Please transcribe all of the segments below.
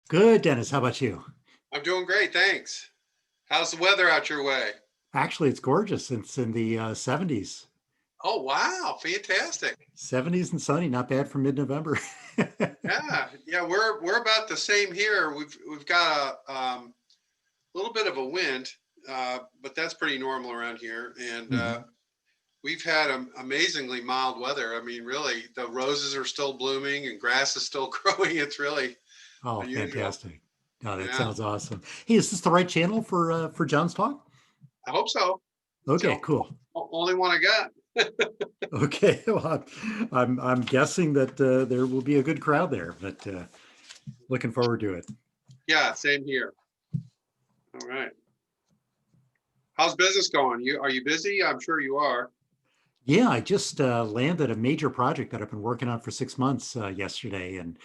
Good, Dennis. How about you? I'm doing great, thanks. How's the weather out your way? Actually, it's gorgeous. It's in the 70s. Oh, wow, fantastic. 70s and sunny, not bad for mid-November. Yeah, we're about the same here. We've got a little bit of a wind, but that's pretty normal around here. And Mhm. we've had amazingly mild weather. I mean, really, the roses are still blooming and grass is still growing. It's really Oh, unusual. fantastic. Oh, that Yeah, sounds awesome. Hey, is this the right channel for John's Talk? I hope so. It's the Okay, cool. only one I got. Okay, well, I'm guessing that there will be a good crowd there, but looking forward to it. Yeah, same here. All right. How's business going? Are you busy? I'm sure you are. Yeah, I just landed a major project that I've been working on for 6 months yesterday, and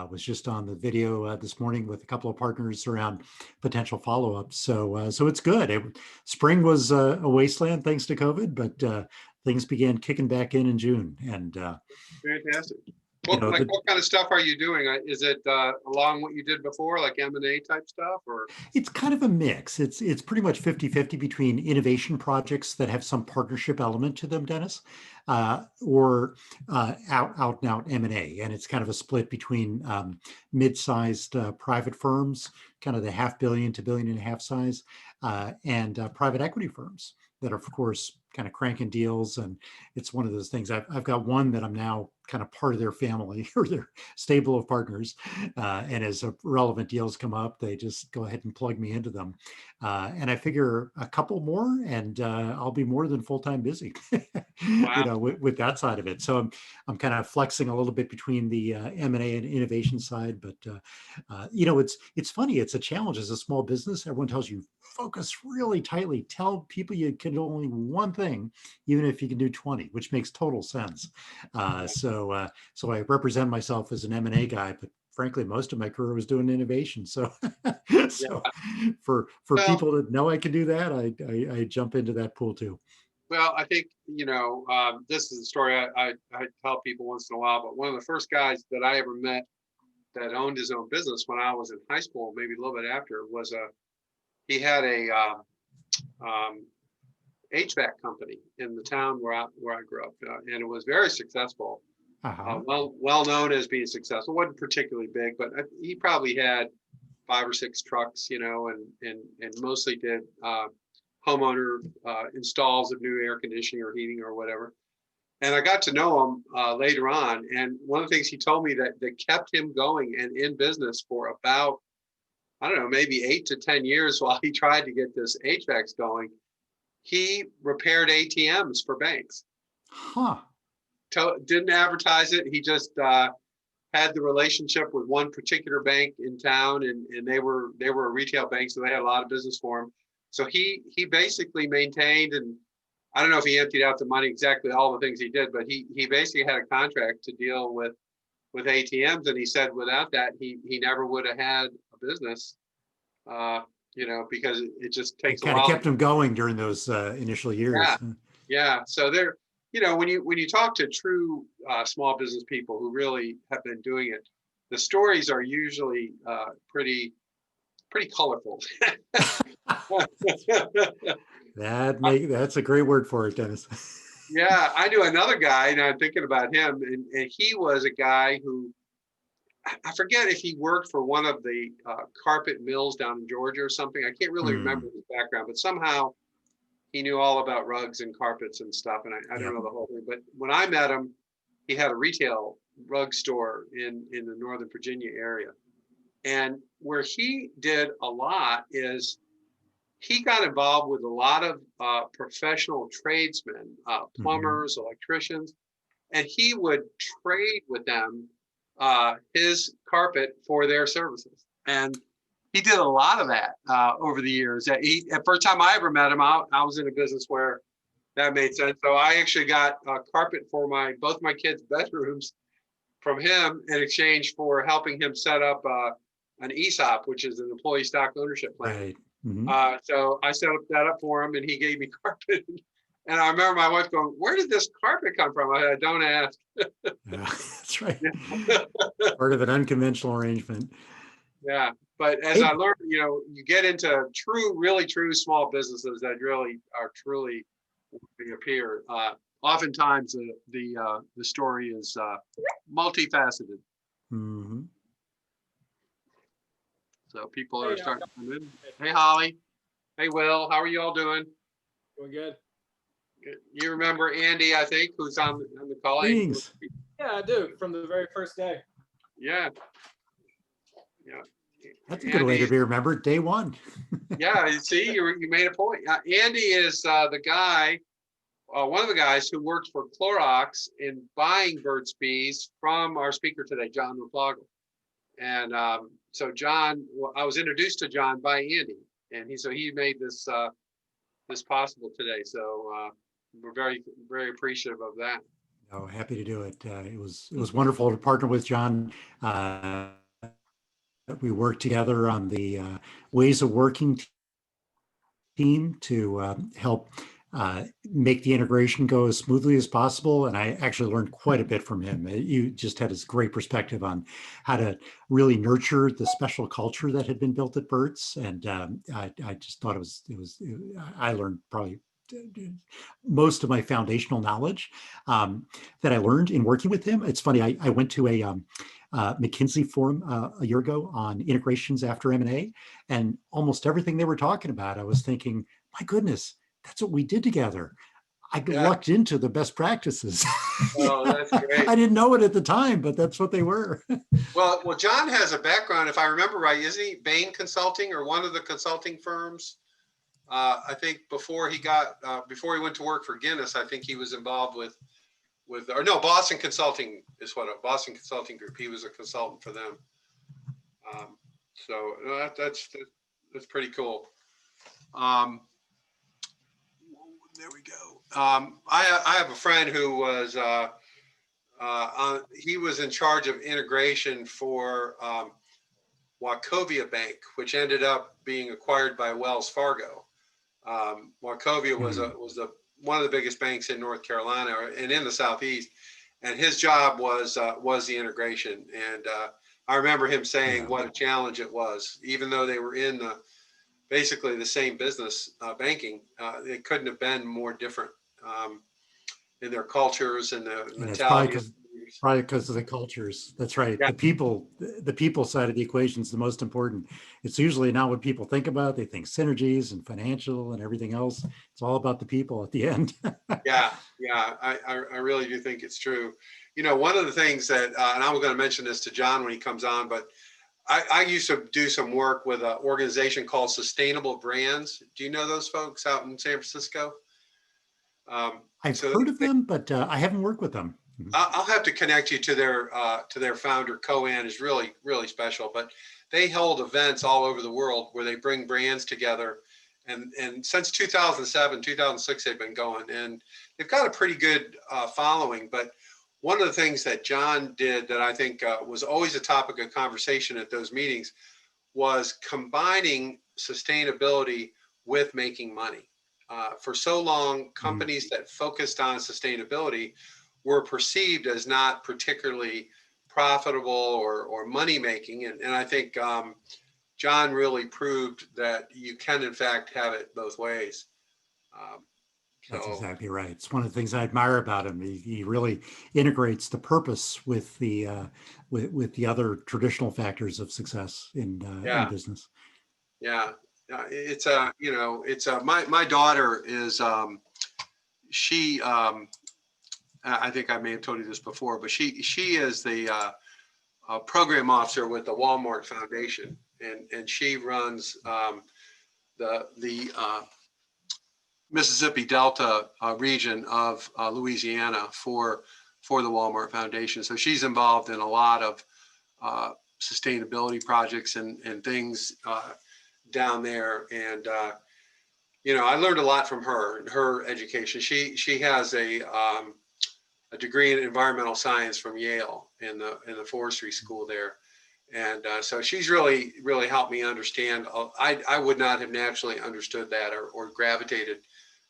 was just on the video this morning with a couple of partners around potential follow-ups. So it's good. Spring was a wasteland thanks to COVID, but things began kicking back in June, and Fantastic. you What know like the what kind of stuff are you doing? Is it along what you did before, like M&A type stuff, or It's kind of a mix. It's pretty much 50-50 between innovation projects that have some partnership element to them, Dennis, or out and out M&A. And it's kind of a split between mid-sized private firms, kind of the $500 million to $1.5 billion size, and private equity firms that are, of course, kind of cranking deals. And it's one of those things. I've got one that I'm now kind of part of their family or their stable of partners, and as relevant deals come up, they just go ahead and plug me into them. And I figure a couple more, and I'll be more than full time busy, wow? with that side of it. So I'm kind of flexing a little bit between the M&A and innovation side. But it's funny. It's a challenge as a small business. Everyone tells you focus really tightly. Tell people you can do only one thing, even if you can do 20, which makes total sense. So I represent myself as an M&A guy, but frankly, most of my career was doing innovation. So, Yeah. so for Well, people that know I can do that, I jump into that pool too. well, I think this is a story I tell people once in a while. But one of the first guys that I ever met that owned his own business when I was in high school, maybe a little bit after, was he had a um, HVAC company in the town where I grew up, and it was very successful. Uh-huh. Well known as being successful. wasn't particularly big, but he probably had 5 or 6 trucks, and mostly did homeowner installs of new air conditioning or heating or whatever. And I got to know him later on, and one of the things he told me that kept him going and in business for about, I don't know, maybe 8 to 10 years while he tried to get this HVACs going. He repaired ATMs for banks. Huh. Didn't advertise it. He just had the relationship with one particular bank in town, and they were a retail bank, so they had a lot of business for him. So he basically maintained, and I don't know if he emptied out the money exactly all the things he did, but he basically had a contract to deal with ATMs, and he said without that he never would have had a business, uh, because it just It takes a kind of while. kept them going during those initial Yeah, years. yeah. So there, when you talk to true small business people who really have been doing it, the stories are usually pretty colorful. That's a great word for it, Dennis. Yeah, I knew another guy, and I'm thinking about him, and he was a guy who I forget if he worked for one of the carpet mills down in Georgia or something. I can't really remember Hmm. his background, but somehow he knew all about rugs and carpets and stuff, and I don't Yep. know the whole thing. But when I met him, he had a retail rug store in the Northern Virginia area. And where he did a lot is he got involved with a lot of professional tradesmen, Hmm. plumbers, electricians, and he would trade with them his carpet for their services. And he did a lot of that over the years. At first time I ever met him, I was in a business where that made sense. So I actually got a carpet for both my kids' bedrooms from him in exchange for helping him set up an ESOP, which is an employee stock ownership plan. Right. Hmm. So I set up for him, and he gave me carpet. And I remember my wife going, "Where did this carpet come from?" I said, "Don't ask." Yeah, that's right. Yeah. Part of an unconventional arrangement. Yeah, but as Hey, I learned, you get into really true small businesses that really are truly they appear. Oftentimes, the story is multifaceted. mhm. So people are Hey, starting to come in. Hey, Holly. Hey, Will. How are you all doing? doing good. You remember Andy, I think, who's on the call. Greetings. Yeah, I do. From the very first day. Yeah, yeah. That's a good way to Andy, be remembered. Day one. yeah. You see, you made a point. Andy is the guy, one of the guys who worked for Clorox in buying Burt's Bees from our speaker today, John Replogle. And so John, I was introduced to John by Andy, and he made this possible today. So we're very, very appreciative of that. Oh, happy to do it. It was wonderful to partner with John. We worked together on the ways of working team to help make the integration go as smoothly as possible. And I actually learned quite a bit from him. You just had this great perspective on how to really nurture the special culture that had been built at Burt's. And I just thought I learned probably most of my foundational knowledge that I learned in working with him. It's funny, I went to a McKinsey forum a year ago on integrations after M&A, and almost everything they were talking about, I was thinking, my goodness, that's what we did together. I Yeah. lucked into the best practices. Oh, that's great. I didn't know it at the time, but that's what they were. Well, John has a background, if I remember right, isn't he Bain Consulting or one of the consulting firms? I think before he went to work for Guinness, I think he was involved or no, Boston Consulting is Boston Consulting Group. He was a consultant for them. So that's pretty cool. There we go. I have a friend who was he was in charge of integration for Wachovia Bank, which ended up being acquired by Wells Fargo. Wachovia was one of the biggest banks in North Carolina and in the Southeast, and his job was the integration. And I remember him saying what a challenge it was, even though they were in basically the same business, banking. It couldn't have been more different in their cultures and the mentality. Probably because of the cultures. That's right. Yeah. The people side of the equation is the most important. It's usually not what people think about. They think synergies and financial and everything else. It's all about the people at the end. Yeah, I really do think it's true. One of the things that, and I'm going to mention this to John when he comes on, but I used to do some work with an organization called Sustainable Brands. Do you know those folks out in San Francisco? I've heard of them, but I haven't worked with them. I'll have to connect you to their founder. Coan is really, really special, but they hold events all over the world where they bring brands together. And since 2007, 2006, they've been going, and they've got a pretty good following. But one of the things that John did that I think was always a topic of conversation at those meetings was combining sustainability with making money. For so long, companies that focused on sustainability were perceived as not particularly profitable or money making. And I think John really proved that you can, in fact, have it both ways. That's exactly right. It's one of the things I admire about him. He really integrates the purpose with the with the other traditional factors of success in business. Yeah, it's my daughter is she I think I may have told you this before, but she is the program officer with the Walmart Foundation, and she runs the Mississippi Delta region of Louisiana for the Walmart Foundation. So she's involved in a lot of sustainability projects and things down there. And I learned a lot from her and her education. She has a degree in environmental science from Yale in the forestry school there. And so she's really, really helped me understand. I would not have naturally understood that or gravitated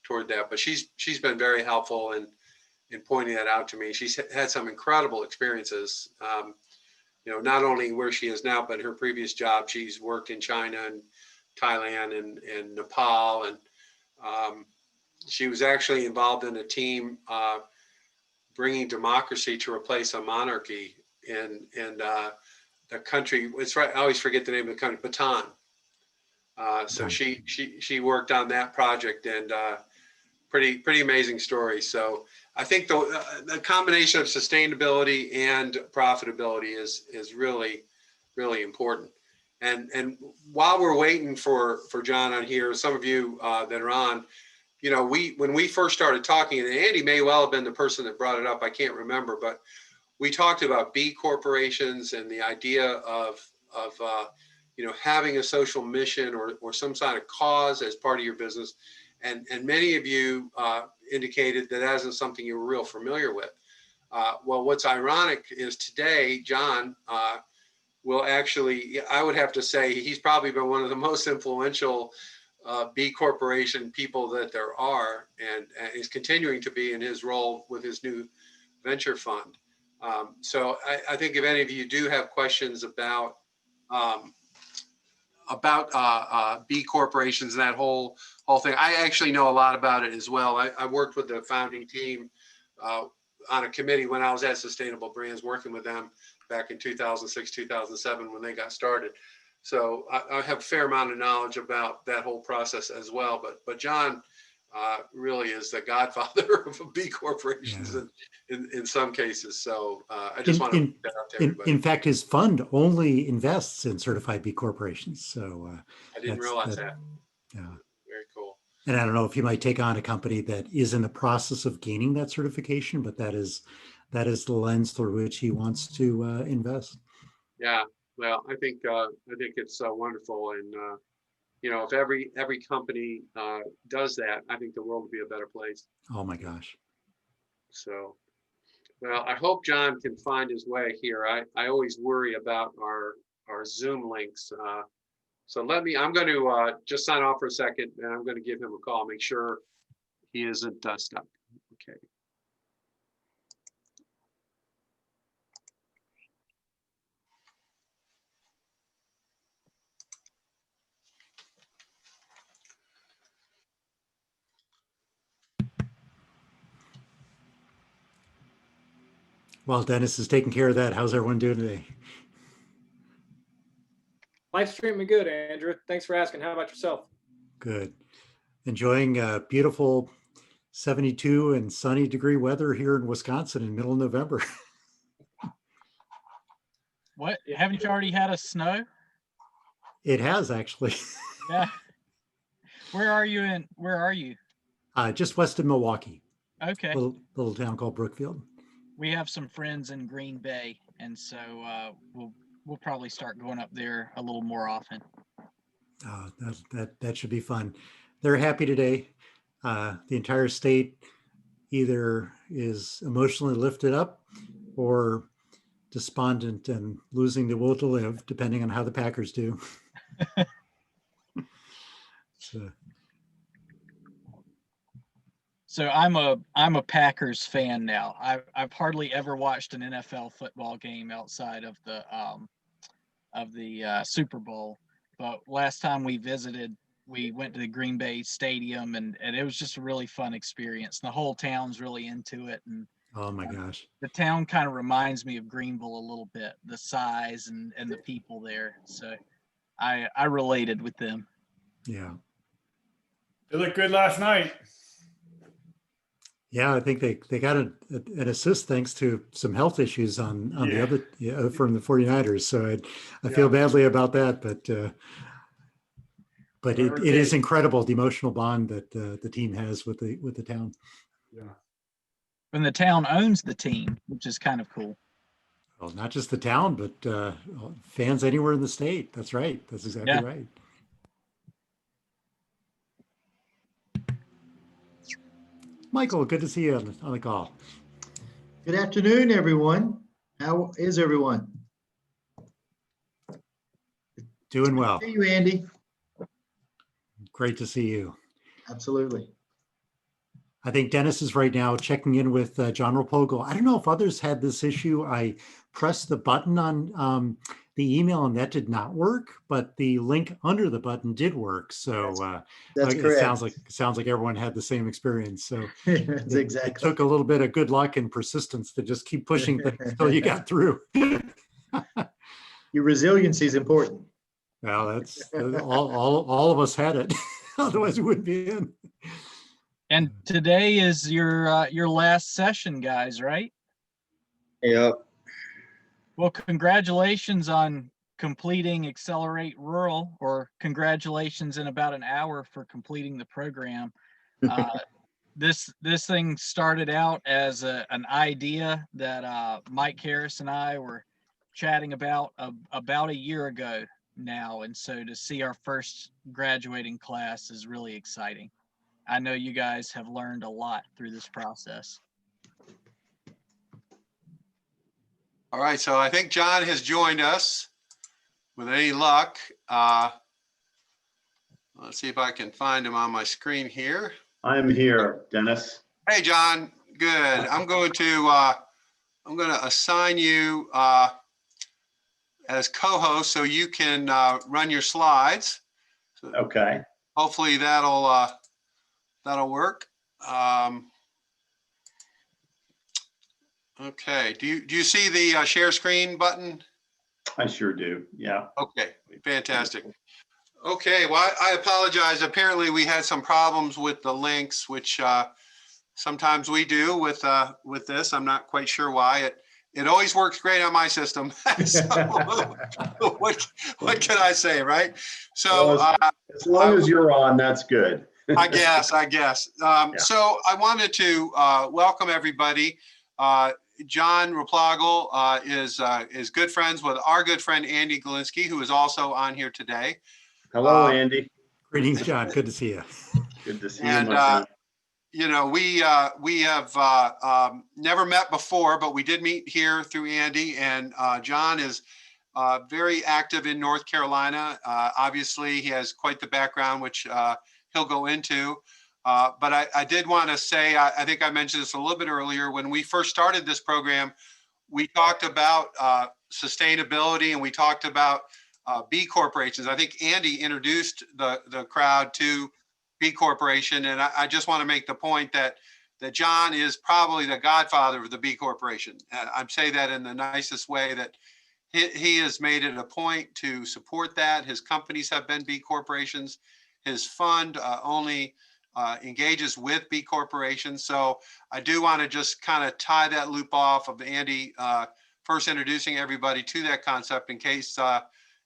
toward that, but she's been very helpful in pointing that out to me. She's had some incredible experiences. not only where she is now, but her previous job. She's worked in China and Thailand and Nepal. And she was actually involved in a team bringing democracy to replace a monarchy in the country. It's right. I always forget the name of the country, Bhutan. So she worked on that project, and pretty amazing story. So I think the combination of sustainability and profitability is really important. And while we're waiting for John on here, some of you that are on, when we first started talking, and Andy may well have been the person that brought it up, I can't remember, but we talked about B corporations and the idea of having a social mission or some kind of cause as part of your business. And many of you indicated that isn't something you were real familiar with. Well, what's ironic is today, John will actually, I would have to say, he's probably been one of the most influential B corporation people that there are, and he's continuing to be in his role with his new venture fund. So I think if any of you do have questions about B corporations and that whole thing, I actually know a lot about it as well. I worked with the founding team on a committee when I was at Sustainable Brands, working with them back in 2006, 2007 when they got started. So I have a fair amount of knowledge about that whole process as well. But John really is the godfather of B corporations in some cases. So I just want to put that out to everybody. In fact, his fund only invests in certified B corporations. So I didn't realize that. Yeah. Very cool. And I don't know if he might take on a company that is in the process of gaining that certification, but that is the lens through which he wants to invest. Yeah. Well, I think it's wonderful, and if every company does that, I think the world will be a better place. Oh my gosh! So, well, I hope John can find his way here. I always worry about our Zoom links. So I'm going to just sign off for a second, and I'm going to give him a call, make sure he isn't stuck. Okay. While Dennis is taking care of that, how's everyone doing today? Life's treating me good, Andrew. Thanks for asking. How about yourself? Good. Enjoying beautiful 72 and sunny degree weather here in Wisconsin in middle of November. What? Haven't you already had a snow? It has actually. Yeah. Where are you? Just west of Milwaukee. Okay. Little town called Brookfield. We have some friends in Green Bay, and so we'll probably start going up there a little more often. That should be fun. They're happy today. The entire state either is emotionally lifted up or despondent and losing the will to live, depending on how the Packers do. So I'm a Packers fan now. I've hardly ever watched an NFL football game outside of the Super Bowl. But last time we visited, we went to the Green Bay Stadium, and it was just a really fun experience. The whole town's really into it, and oh my gosh, the town kind of reminds me of Greenville a little bit, the size and the people there. So I related with them. Yeah. They looked good last night. Yeah, I think they got an assist thanks to some health issues on the other from the 49ers. So I feel badly about that, but it is incredible the emotional bond that the team has with the town. Yeah. And the town owns the team, which is kind of cool. Well, not just the town, but fans anywhere in the state. That's right. That's exactly right. Michael, good to see you on the call. Good afternoon, everyone. How is everyone? Doing well. Hey, you, Andy. Great to see you. Absolutely. I think Dennis is right now checking in with John Replogle. I don't know if others had this issue. I pressed the button on the email and that did not work, but the link under the button did work. So That's it correct. sounds like everyone had the same experience. So That's it exactly. took a little bit of good luck and persistence to just keep pushing things until you got through. Your resiliency is important. Well, that's all of us had it. Otherwise, we wouldn't be in. And today is your last session, guys, right? Yep. Well, congratulations on completing Accelerate Rural, or congratulations in about an hour for completing the program. This thing started out as an idea that Mike Harris and I were chatting about a year ago now, and so to see our first graduating class is really exciting. I know you guys have learned a lot through this process. All right, so I think John has joined us. With any luck, let's see if I can find him on my screen here. I'm here, Dennis. Hey, John. Good. I'm going to assign you as co-host so you can run your slides. So Okay. hopefully that'll work. Okay. Do you see the share screen button? I sure do. Yeah. Okay. Fantastic. Okay. Well, I apologize. Apparently, we had some problems with the links, which sometimes we do with this. I'm not quite sure why. It always works great on my system. So, what can I say, right? So Well, as long as you're on, that's good. I guess. So I wanted to welcome everybody. John Replogle is good friends with our good friend Andy Galinsky, who is also on here today. Hello, Andy. Greetings, John. Good to see you. Good to see you, And my friend. you know, we have never met before, but we did meet here through Andy. And John is very active in North Carolina. Obviously, he has quite the background, which he'll go into. But I did want to say, I think I mentioned this a little bit earlier. When we first started this program, we talked about sustainability and we talked about B corporations. I think Andy introduced the crowd to B corporation, and I just want to make the point that John is probably the godfather of the B corporation. I'm saying that in the nicest way, that he has made it a point to support that. His companies have been B corporations. His fund only engages with B corporations. So I do want to just kind of tie that loop off of Andy first introducing everybody to that concept in case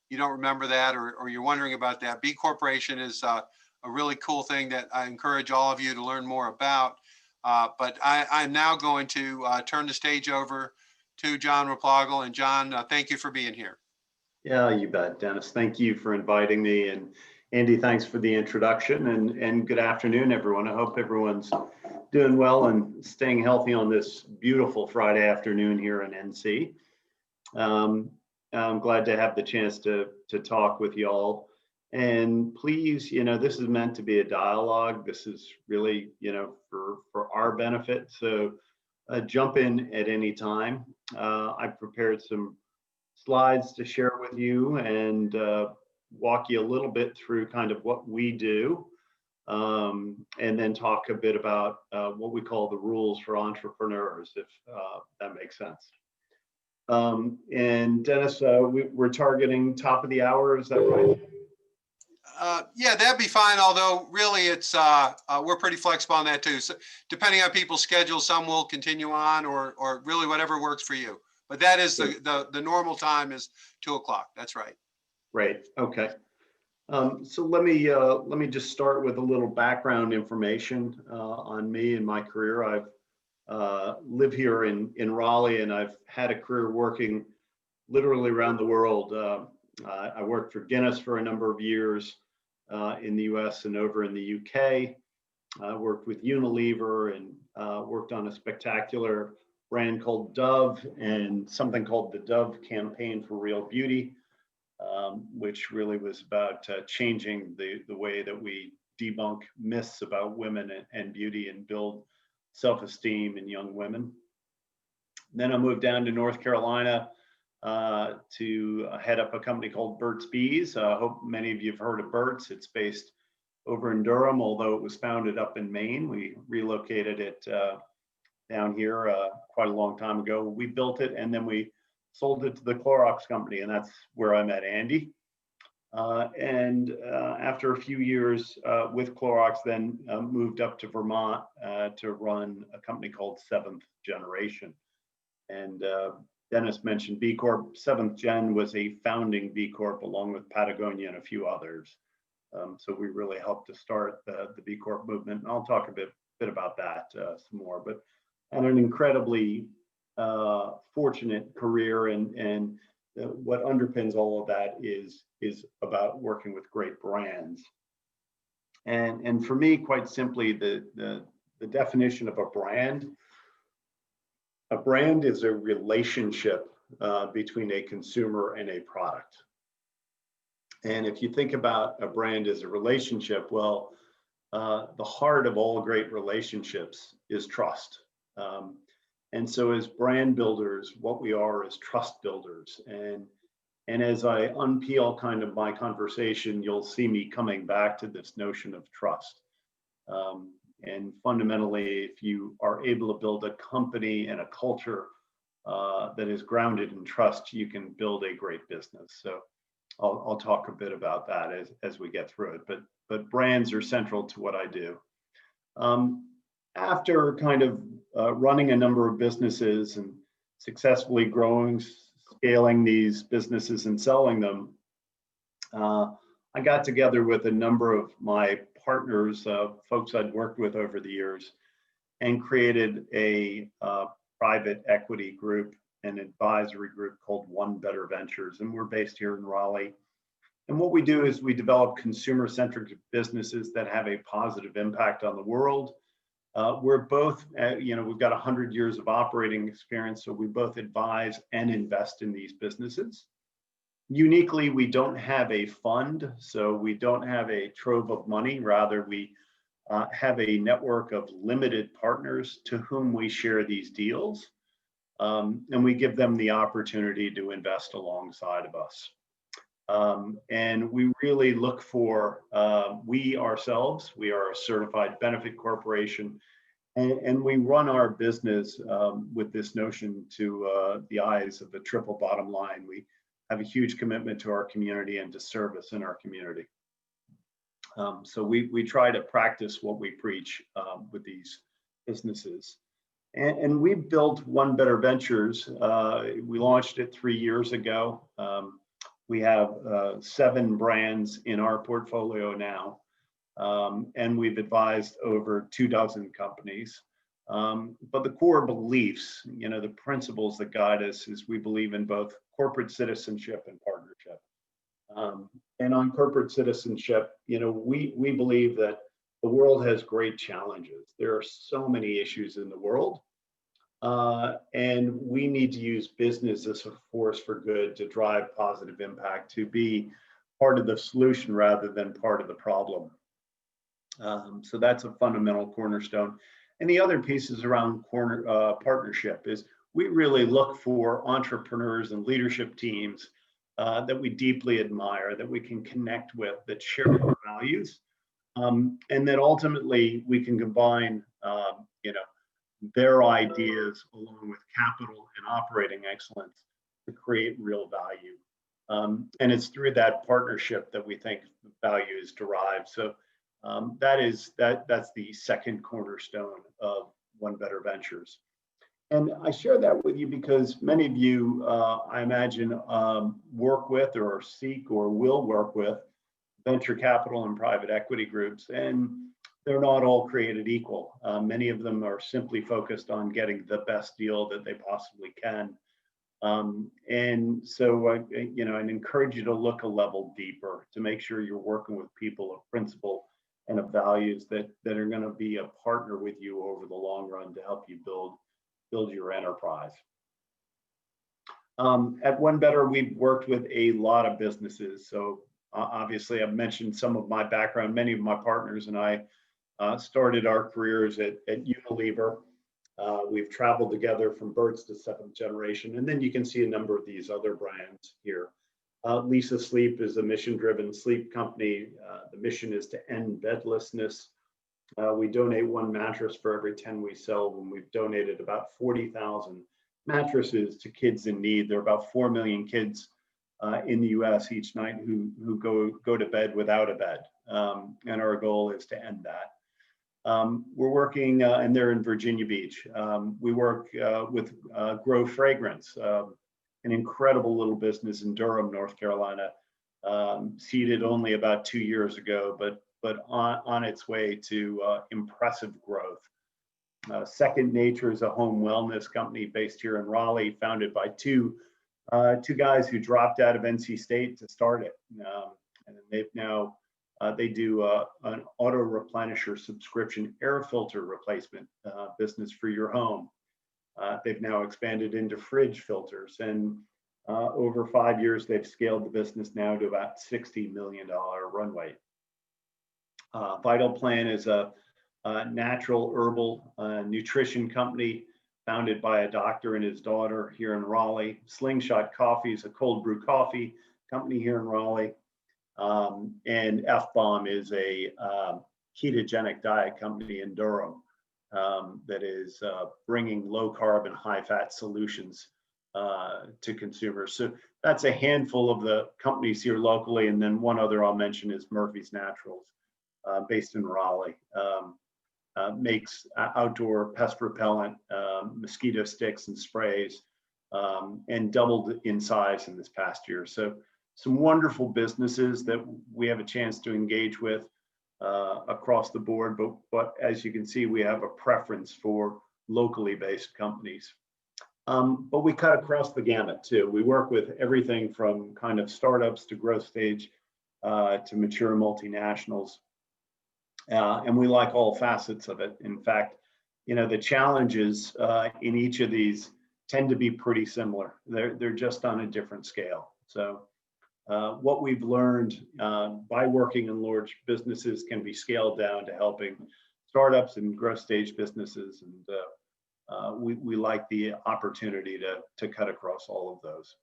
you don't remember that or you're wondering about that. B corporation is a really cool thing that I encourage all of you to learn more about. But I'm now going to turn the stage over to John Replogle. And John, thank you for being here. Yeah, you bet, Dennis. Thank you for inviting me. And Andy, thanks for the introduction, and good afternoon, everyone. I hope everyone's doing well and staying healthy on this beautiful Friday afternoon here in NC. I'm glad to have the chance to talk with y'all. And please, this is meant to be a dialogue. This is really, for our benefit. So jump in at any time. I've prepared some slides to share with you and walk you a little bit through kind of what we do, and then talk a bit about what we call the rules for entrepreneurs, if that makes sense. And Dennis, we're targeting top of the hour, is that right? Yeah, that'd be fine. Although really it's, we're pretty flexible on that too. So depending on people's schedules, some will continue on or really whatever works for you. But that is the normal time is 2 o'clock. That's right. Right. Okay. So let me just start with a little background information on me and my career. I've lived here in Raleigh, and I've had a career working literally around the world. I worked for Guinness for a number of years in the US and over in the UK. I worked with Unilever and worked on a spectacular brand called Dove and something called the Dove Campaign for Real Beauty, which really was about changing the way that we debunk myths about women and beauty and build self-esteem in young women. Then I moved down to North Carolina to head up a company called Burts Bees. I hope many of you have heard of Burts. It's based over in Durham, although it was founded up in Maine. We relocated it down here quite a long time ago. We built it and then we sold it to the Clorox company, and that's where I met Andy. After a few years with Clorox, then moved up to Vermont to run a company called Seventh Generation. And Dennis mentioned B Corp. Seventh Gen was a founding B Corp along with Patagonia and a few others. So we really helped to start the B Corp movement. And I'll talk a bit about that some more. But had an incredibly fortunate career, and what underpins all of that is about working with great brands. And for me, quite simply, the definition of a brand is a relationship between a consumer and a product. And if you think about a brand as a relationship, well, the heart of all great relationships is trust. And so as brand builders, what we are is trust builders. And as I unpeel kind of my conversation, you'll see me coming back to this notion of trust. And fundamentally, if you are able to build a company and a culture that is grounded in trust, you can build a great business. So I'll talk a bit about that as we get through it. But brands are central to what I do. After kind of running a number of businesses and successfully growing, scaling these businesses and selling them, I got together with a number of my partners, folks I'd worked with over the years, and created a private equity group, an advisory group called One Better Ventures. And we're based here in Raleigh. And what we do is we develop consumer-centric businesses that have a positive impact on the world. We're both, we've got 100 years of operating experience, so we both advise and invest in these businesses. Uniquely, we don't have a fund, so we don't have a trove of money. Rather, we have a network of limited partners to whom we share these deals, and we give them the opportunity to invest alongside of us. And we really look for, we are a certified benefit corporation, and we run our business with this notion to the eyes of the triple bottom line. We have a huge commitment to our community and to service in our community. So we try to practice what we preach with these businesses. And we built One Better Ventures. We launched it 3 years ago. We have 7 brands in our portfolio now, and we've advised over 24 companies. But the core beliefs, the principles that guide us is we believe in both corporate citizenship and partnership. And on corporate citizenship, we believe that the world has great challenges. There are so many issues in the world. And we need to use business as a force for good to drive positive impact, to be part of the solution rather than part of the problem. So that's a fundamental cornerstone. And the other pieces around partnership is we really look for entrepreneurs and leadership teams that we deeply admire, that we can connect with, that share our values, and that ultimately we can combine, their ideas along with capital and operating excellence to create real value. And it's through that partnership that we think value is derived. So that's the second cornerstone of One Better Ventures. And I share that with you because many of you, I imagine, work with or seek or will work with venture capital and private equity groups. And they're not all created equal. Many of them are simply focused on getting the best deal that they possibly can. And so, I'd encourage you to look a level deeper to make sure you're working with people of principle and of values that are going to be a partner with you over the long run to help you build your enterprise. At One Better, we've worked with a lot of businesses. So Obviously, I've mentioned some of my background. Many of my partners and I started our careers at Unilever. We've traveled together from Burts to 7th generation. And then you can see a number of these other brands here. Lisa Sleep is a mission-driven sleep company. The mission is to end bedlessness. We donate 1 mattress for every 10 we sell, when we've donated about 40,000 mattresses to kids in need. There are about 4 million kids in the US each night who go to bed without a bed. And our goal is to end that. We're working, and they're in Virginia Beach. We work with Grow Fragrance, an incredible little business in Durham, North Carolina, seeded only about 2 years ago, but on its way to impressive growth. Second Nature is a home wellness company based here in Raleigh, founded by two guys who dropped out of NC State to start it. And they've now, they do an auto replenisher subscription air filter replacement business for your home. They've now expanded into fridge filters, and over 5 years, they've scaled the business now to about $60 million run rate. Vital Plan is a natural herbal nutrition company founded by a doctor and his daughter here in Raleigh. Slingshot Coffee is a cold brew coffee company here in Raleigh. And F-Bomb is a ketogenic diet company in Durham that is bringing low carb and high fat solutions to consumers. So that's a handful of the companies here locally. And then one other I'll mention is Murphy's Naturals, based in Raleigh. Makes outdoor pest repellent, mosquito sticks and sprays, and doubled in size in this past year. So some wonderful businesses that we have a chance to engage with across the board. But as you can see, we have a preference for locally based companies. But we cut across the gamut too. We work with everything from kind of startups to growth stage to mature multinationals. And we like all facets of it. In fact, you know, the challenges in each of these tend to be pretty similar. They're just on a different scale. So what we've learned by working in large businesses can be scaled down to helping startups and growth stage businesses. And we like the opportunity to cut across all of those.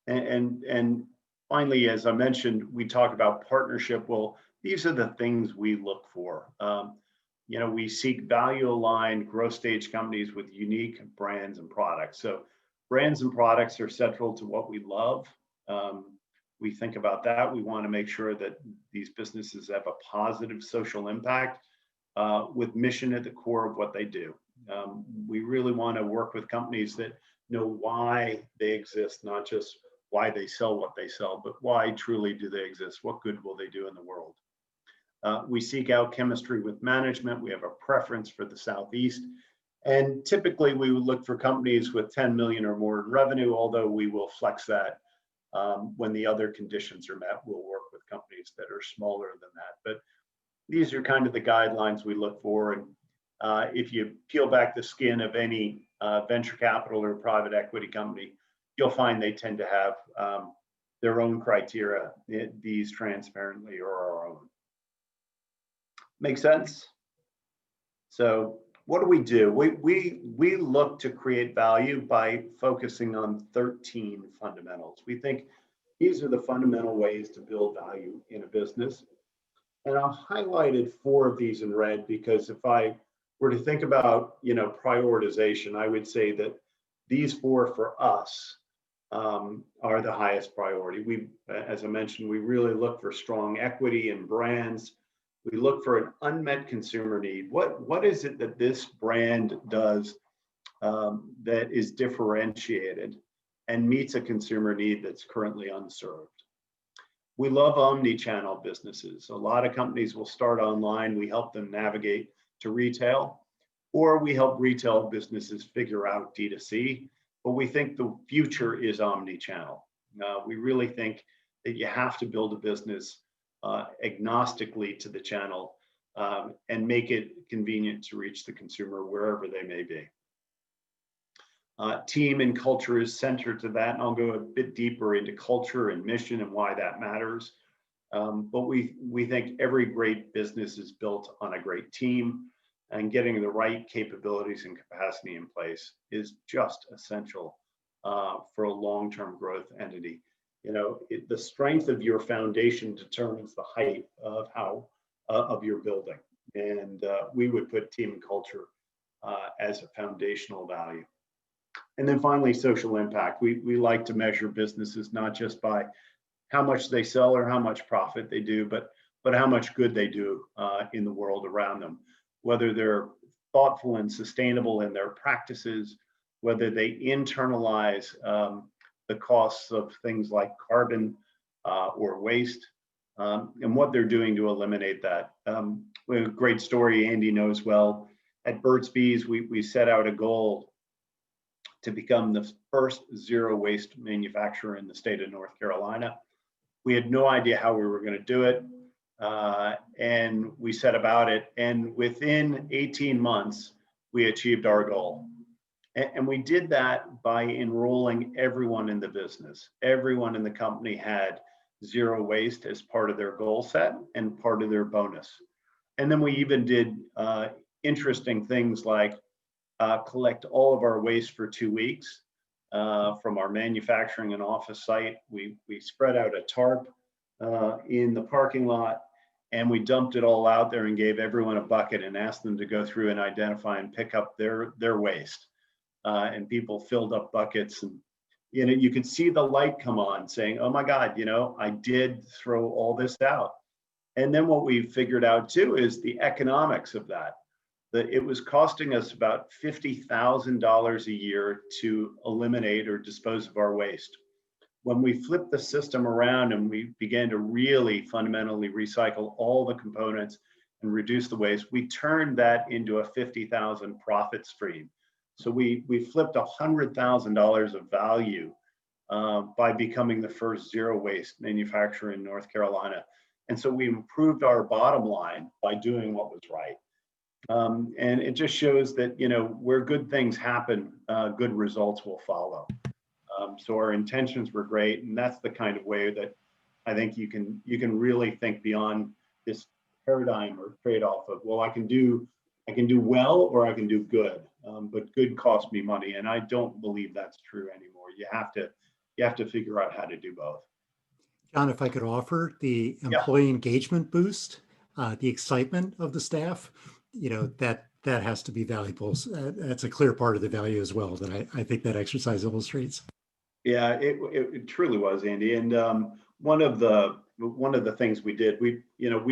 And finally, as I mentioned, we talk about partnership. Well, these are the things we look for. You know, we seek value-aligned growth stage companies with unique brands and products. So brands and products are central to what we love. We think about that. We want to make sure that these businesses have a positive social impact with mission at the core of what they do. We really want to work with companies that know why they exist, not just why they sell what they sell, but why truly do they exist? What good will they do in the world? We seek out chemistry with management. We have a preference for the Southeast. And typically we would look for companies with 10 million or more in revenue, although we will flex that when the other conditions are met. We'll work with companies that are smaller than that. But these are kind of the guidelines we look for. And if you peel back the skin of any venture capital or private equity company, you'll find they tend to have their own criteria. These transparently are our own. Make sense? So what do? We look to create value by focusing on 13 fundamentals. We think these are the fundamental ways to build value in a business. And I've highlighted 4 of these in red because if I were to think about, you know, prioritization, I would say that these 4 for us are the highest priority. We, as I mentioned, we really look for strong equity in brands. We look for an unmet consumer need. What is it that this brand does that is differentiated and meets a consumer need that's currently unserved? We love omni-channel businesses. A lot of companies will start online. We help them navigate to retail, or we help retail businesses figure out D2C. But we think the future is omni-channel. We really think that you have to build a business agnostically to the channel and make it convenient to reach the consumer wherever they may be. Team and culture is centered to that, and I'll go a bit deeper into culture and mission and why that matters. But we think every great business is built on a great team, and getting the right capabilities and capacity in place is just essential for a long-term growth entity. You know, the strength of your foundation determines the height of of your building, and we would put team and culture as a foundational value. And then finally, social impact. We like to measure businesses not just by how much they sell or how much profit they do, but how much good they do in the world around them. Whether they're thoughtful and sustainable in their practices, whether they internalize the costs of things like carbon or waste, and what they're doing to eliminate that. We have a great story Andy knows well. At Burts Bees, we set out a goal to become the first zero waste manufacturer in the state of North Carolina. We had no idea how we were going to do it, and we set about it. And within 18 months, we achieved our goal. And we did that by enrolling everyone in the business. Everyone in the company had zero waste as part of their goal set and part of their bonus. And then we even did interesting things like collect all of our waste for 2 weeks from our manufacturing and office site. We spread out a tarp in the parking lot, and we dumped it all out there and gave everyone a bucket and asked them to go through and identify and pick up their waste. And people filled up buckets, and you know, you could see the light come on saying, oh my God, you know, I did throw all this out. And then what we figured out too is the economics of that. That it was costing us about $50,000 a year to eliminate or dispose of our waste. When we flipped the system around and we began to really fundamentally recycle all the components and reduce the waste, we turned that into a $50,000 profit stream. So we flipped $100,000 of value by becoming the first zero waste manufacturer in North Carolina. And so we improved our bottom line by doing what was right. And it just shows that, you know, where good things happen, good results will follow. So our intentions were great, and that's the kind of way that I think you can really think beyond this paradigm or trade-off of, well, I can do well or I can do good, but good costs me money, and I don't believe that's true anymore. You have to figure out how to do both. John, if I could offer the employee engagement boost, the excitement of the staff, you know, that has to be valuable. That's a clear part of the value as well that I think that exercise illustrates. Yeah, it truly was, Andy. And one of the things we did, we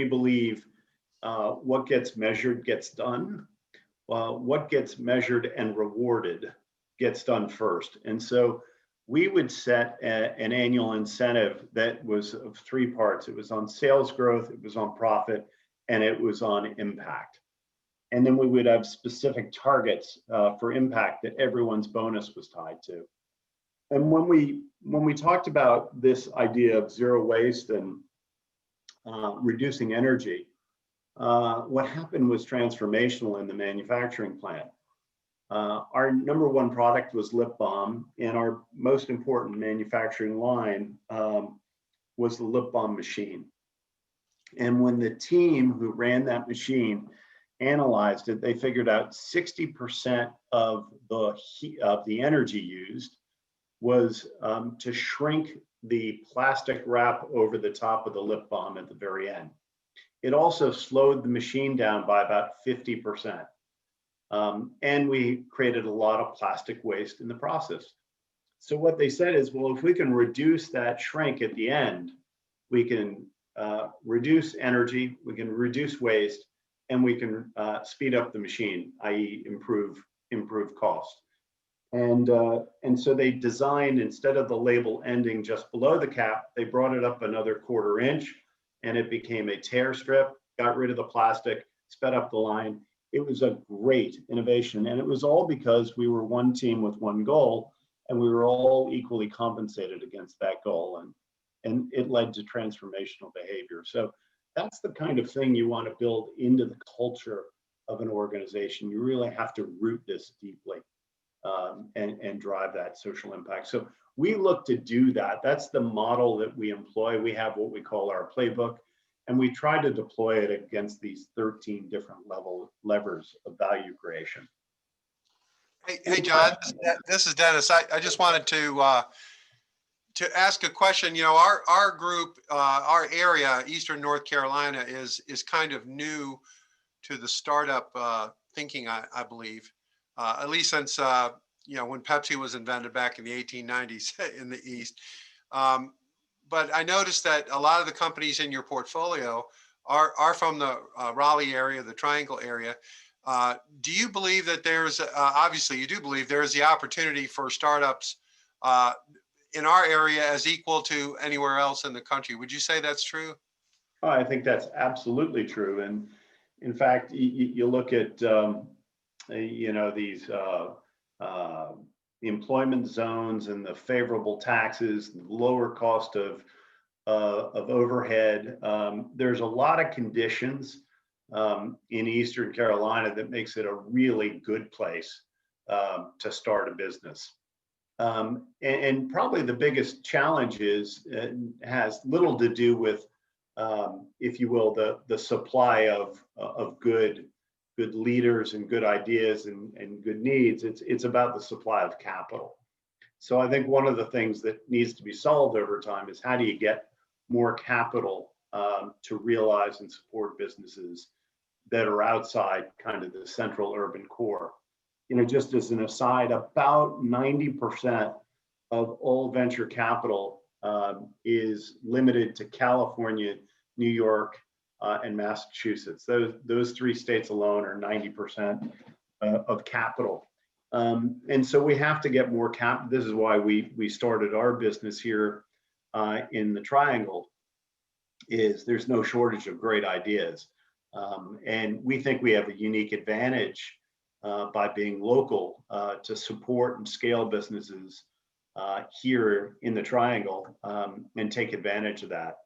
believe what gets measured gets done. What gets measured and rewarded gets done first. And so we would set an annual incentive that was of 3 parts. It was on sales growth, it was on profit, and it was on impact. And then we would have specific targets for impact that everyone's bonus was tied to. And when we talked about this idea of zero waste and reducing energy, what happened was transformational in the manufacturing plant. Our number 1 product was lip balm, and our most important manufacturing line was the lip balm machine. And when the team who ran that machine analyzed it, they figured out 60% of the energy used was to shrink the plastic wrap over the top of the lip balm at the very end. It also slowed the machine down by about 50%. And we created a lot of plastic waste in the process. So what they said is, well, if we can reduce that shrink at the end, we can reduce energy, we can reduce waste, and we can speed up the machine, i.e. improve cost. And so they designed, instead of the label ending just below the cap, they brought it up another 1/4 inch, and it became a tear strip, got rid of the plastic, sped up the line. It was a great innovation, and it was all because we were one team with one goal, and we were all equally compensated against that goal, and it led to transformational behavior. So that's the kind of thing you want to build into the culture of an organization. You really have to root this deeply. and drive that social impact. So we look to do that. That's the model that we employ. We have what we call our playbook, and we try to deploy it against these 13 different levers of value creation. Hey, John, this is Dennis. I just wanted to ask a question. You know, our group, our area, Eastern North Carolina, is kind of new to the startup thinking, I believe, at least since you know, when Pepsi was invented back in the 1890s in the East. But I noticed that a lot of the companies in your portfolio are from the Raleigh area, the Triangle area. Do you believe that there's, obviously you do believe there's the opportunity for startups in our area as equal to anywhere else in the country? Would you say that's true? Oh, I think that's absolutely true. And in fact, you look at, you know, these employment zones and the favorable taxes, lower cost of overhead. There's a lot of conditions in Eastern Carolina that makes it a really good place to start a business. And probably the biggest challenge is has little to do with, if you will, the supply of good leaders and good ideas and good needs. It's about the supply of capital. So I think one of the things that needs to be solved over time is how do you get more capital to realize and support businesses that are outside kind of the central urban core. You know, just as an aside, about 90% of all venture capital is limited to California, New York, and Massachusetts. Those three states alone are 90% of capital. And so we have to get more cap. This is why we started our business here in the Triangle, is there's no shortage of great ideas. And we think we have a unique advantage by being local to support and scale businesses here in the Triangle and take advantage of that.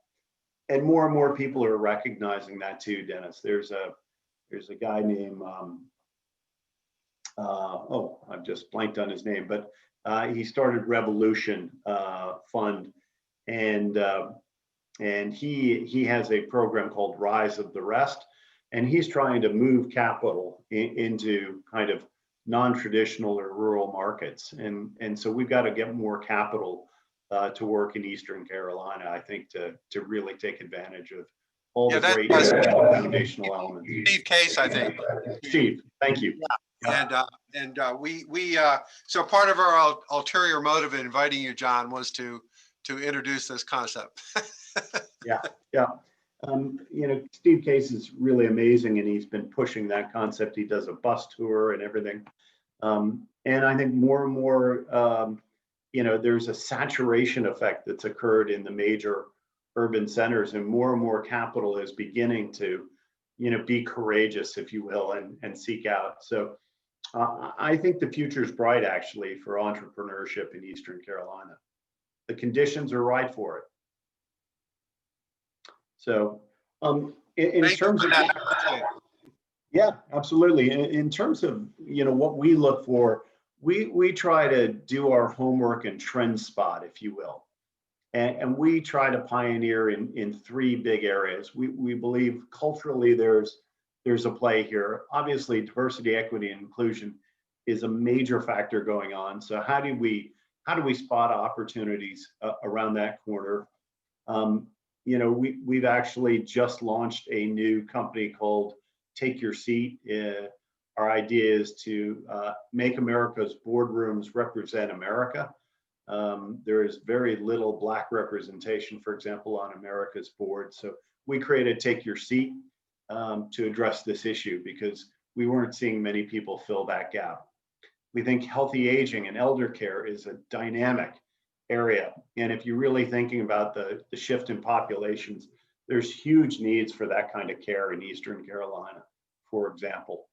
And more people are recognizing that too, Dennis. There's a guy named I've just blanked on his name, but he started Revolution Fund, and he has a program called Rise of the Rest, and he's trying to move capital into kind of non-traditional or rural markets, and so we've got to get more capital to work in Eastern Carolina, I think, to really take advantage of all the great foundational elements. Steve Case, I think. Steve, thank you. Yeah. And we so part of our ulterior motive in inviting you, John, was to introduce this concept. Yeah. You know, Steve Case is really amazing, and he's been pushing that concept. He does a bus tour and everything. And I think more and more, you know, there's a saturation effect that's occurred in the major urban centers, and more capital is beginning to, you know, be courageous, if you will, and seek out. So I think the future is bright, actually, for entrepreneurship in Eastern Carolina. The conditions are right for it. So in terms of, yeah, absolutely. In terms of, you know, what we look for, we try to do our homework and trend spot, if you will. And we try to pioneer in three big areas. We believe culturally there's a play here. Obviously, diversity, equity, and inclusion is a major factor going on. So how do we spot opportunities around that corner? You know, we've actually just launched a new company called Take Your Seat. Our idea is to make America's boardrooms represent America. There is very little Black representation, for example, on America's board. So we created Take Your Seat to address this issue because we weren't seeing many people fill that gap. We think healthy aging and elder care is a dynamic area. And if you're really thinking about the shift in populations, there's huge needs for that kind of care in Eastern Carolina, for example.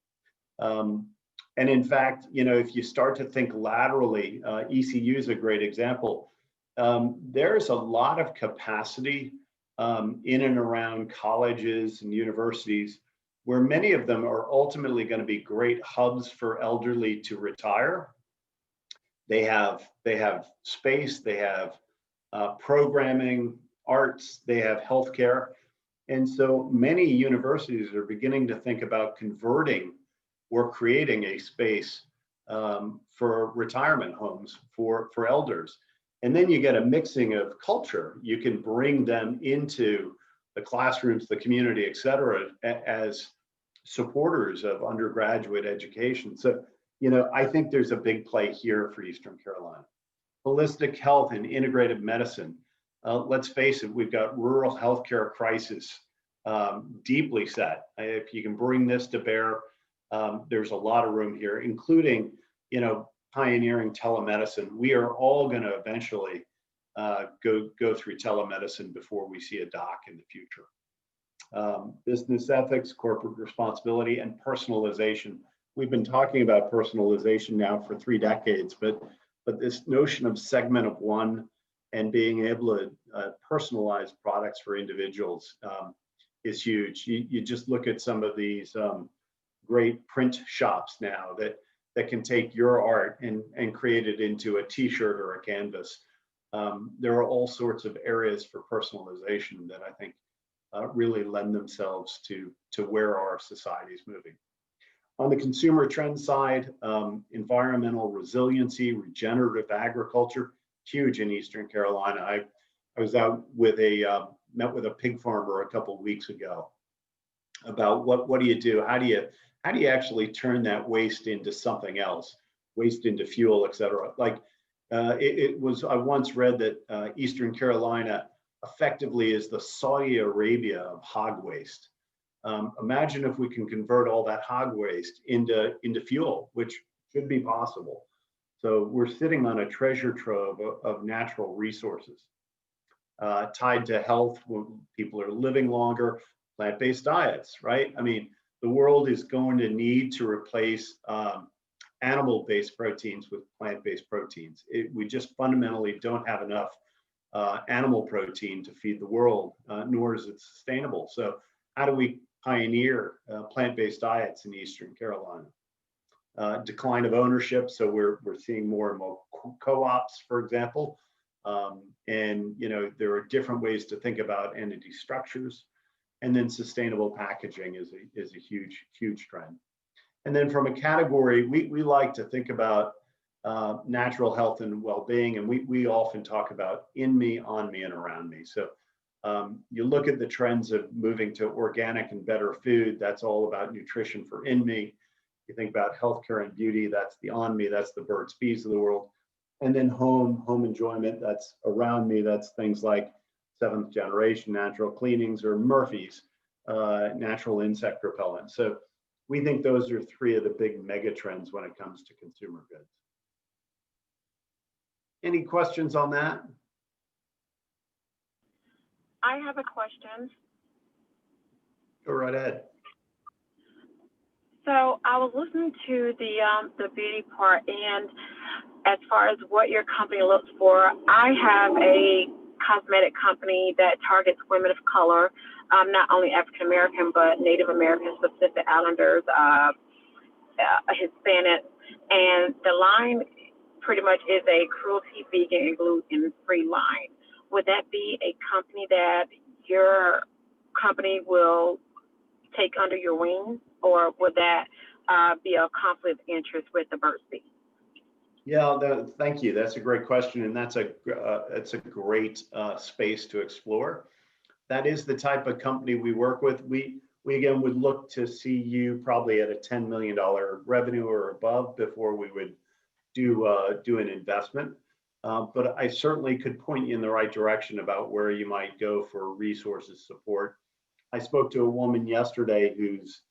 And in fact, you know, if you start to think laterally, ECU is a great example. There's a lot of capacity in and around colleges and universities where many of them are ultimately going to be great hubs for elderly to retire. They have space, they have programming, arts, they have healthcare. And so many universities are beginning to think about converting or creating a space for retirement homes for elders. And then you get a mixing of culture. You can bring them into the classrooms, the community, et cetera, as supporters of undergraduate education. So, you know, I think there's a big play here for Eastern Carolina. Holistic health and integrative medicine. Let's face it, we've got rural healthcare crisis deeply set. If you can bring this to bear, there's a lot of room here, including, you know, pioneering telemedicine. We are all going to eventually go through telemedicine before we see a doc in the future. Business ethics, corporate responsibility, and personalization. We've been talking about personalization now for 3 decades, but this notion of segment of one and being able to personalize products for individuals is huge. You just look at some of these great print shops now that can take your art and create it into a t-shirt or a canvas. There are all sorts of areas for personalization that I think really lend themselves to where our society is moving. On the consumer trend side, environmental resiliency, regenerative agriculture, huge in Eastern Carolina. I was out with met with a pig farmer a couple of weeks ago about what do you do? How do you actually turn that waste into something else, waste into fuel, et cetera? Like I once read that Eastern Carolina effectively is the Saudi Arabia of hog waste. Imagine if we can convert all that hog waste into fuel, which should be possible. So we're sitting on a treasure trove of natural resources tied to health. People are living longer, plant-based diets, right? I mean, the world is going to need to replace animal-based proteins with plant-based proteins. We just fundamentally don't have enough animal protein to feed the world, nor is it sustainable. So how do we pioneer plant-based diets in Eastern Carolina? Decline of ownership, so we're seeing more and more co-ops, for example, and you know there are different ways to think about entity structures, and then sustainable packaging is a huge trend. And then from a category, we like to think about natural health and well-being, and we often talk about in me, on me, and around me. So you look at the trends of moving to organic and better food, that's all about nutrition for in me. You think about healthcare and beauty, that's the on me, that's the Burts Bees of the world. And then home enjoyment, that's around me, that's things like 7th generation natural cleanings or Murphy's natural insect repellent. So we think those are 3 of the big mega trends when it comes to consumer goods. Any questions on that? I have a question. Go right ahead. So I was listening to the beauty part, and as far as what your company looks for, I have a cosmetic company that targets women of color, not only African American but Native American, Pacific Islanders, Hispanic, and the line pretty much is a cruelty, vegan, and gluten-free line. Would that be a company that your company will take under your wing, or would that be a conflict of interest with the Burts Bee? Yeah, thank you. That's a great question, and that's a great space to explore. That is the type of company we work with. We again would look to see you probably at a $10 million revenue or above before we would do an investment. But I certainly could point you in the right direction about where you might go for resources support. I spoke to a woman yesterday who's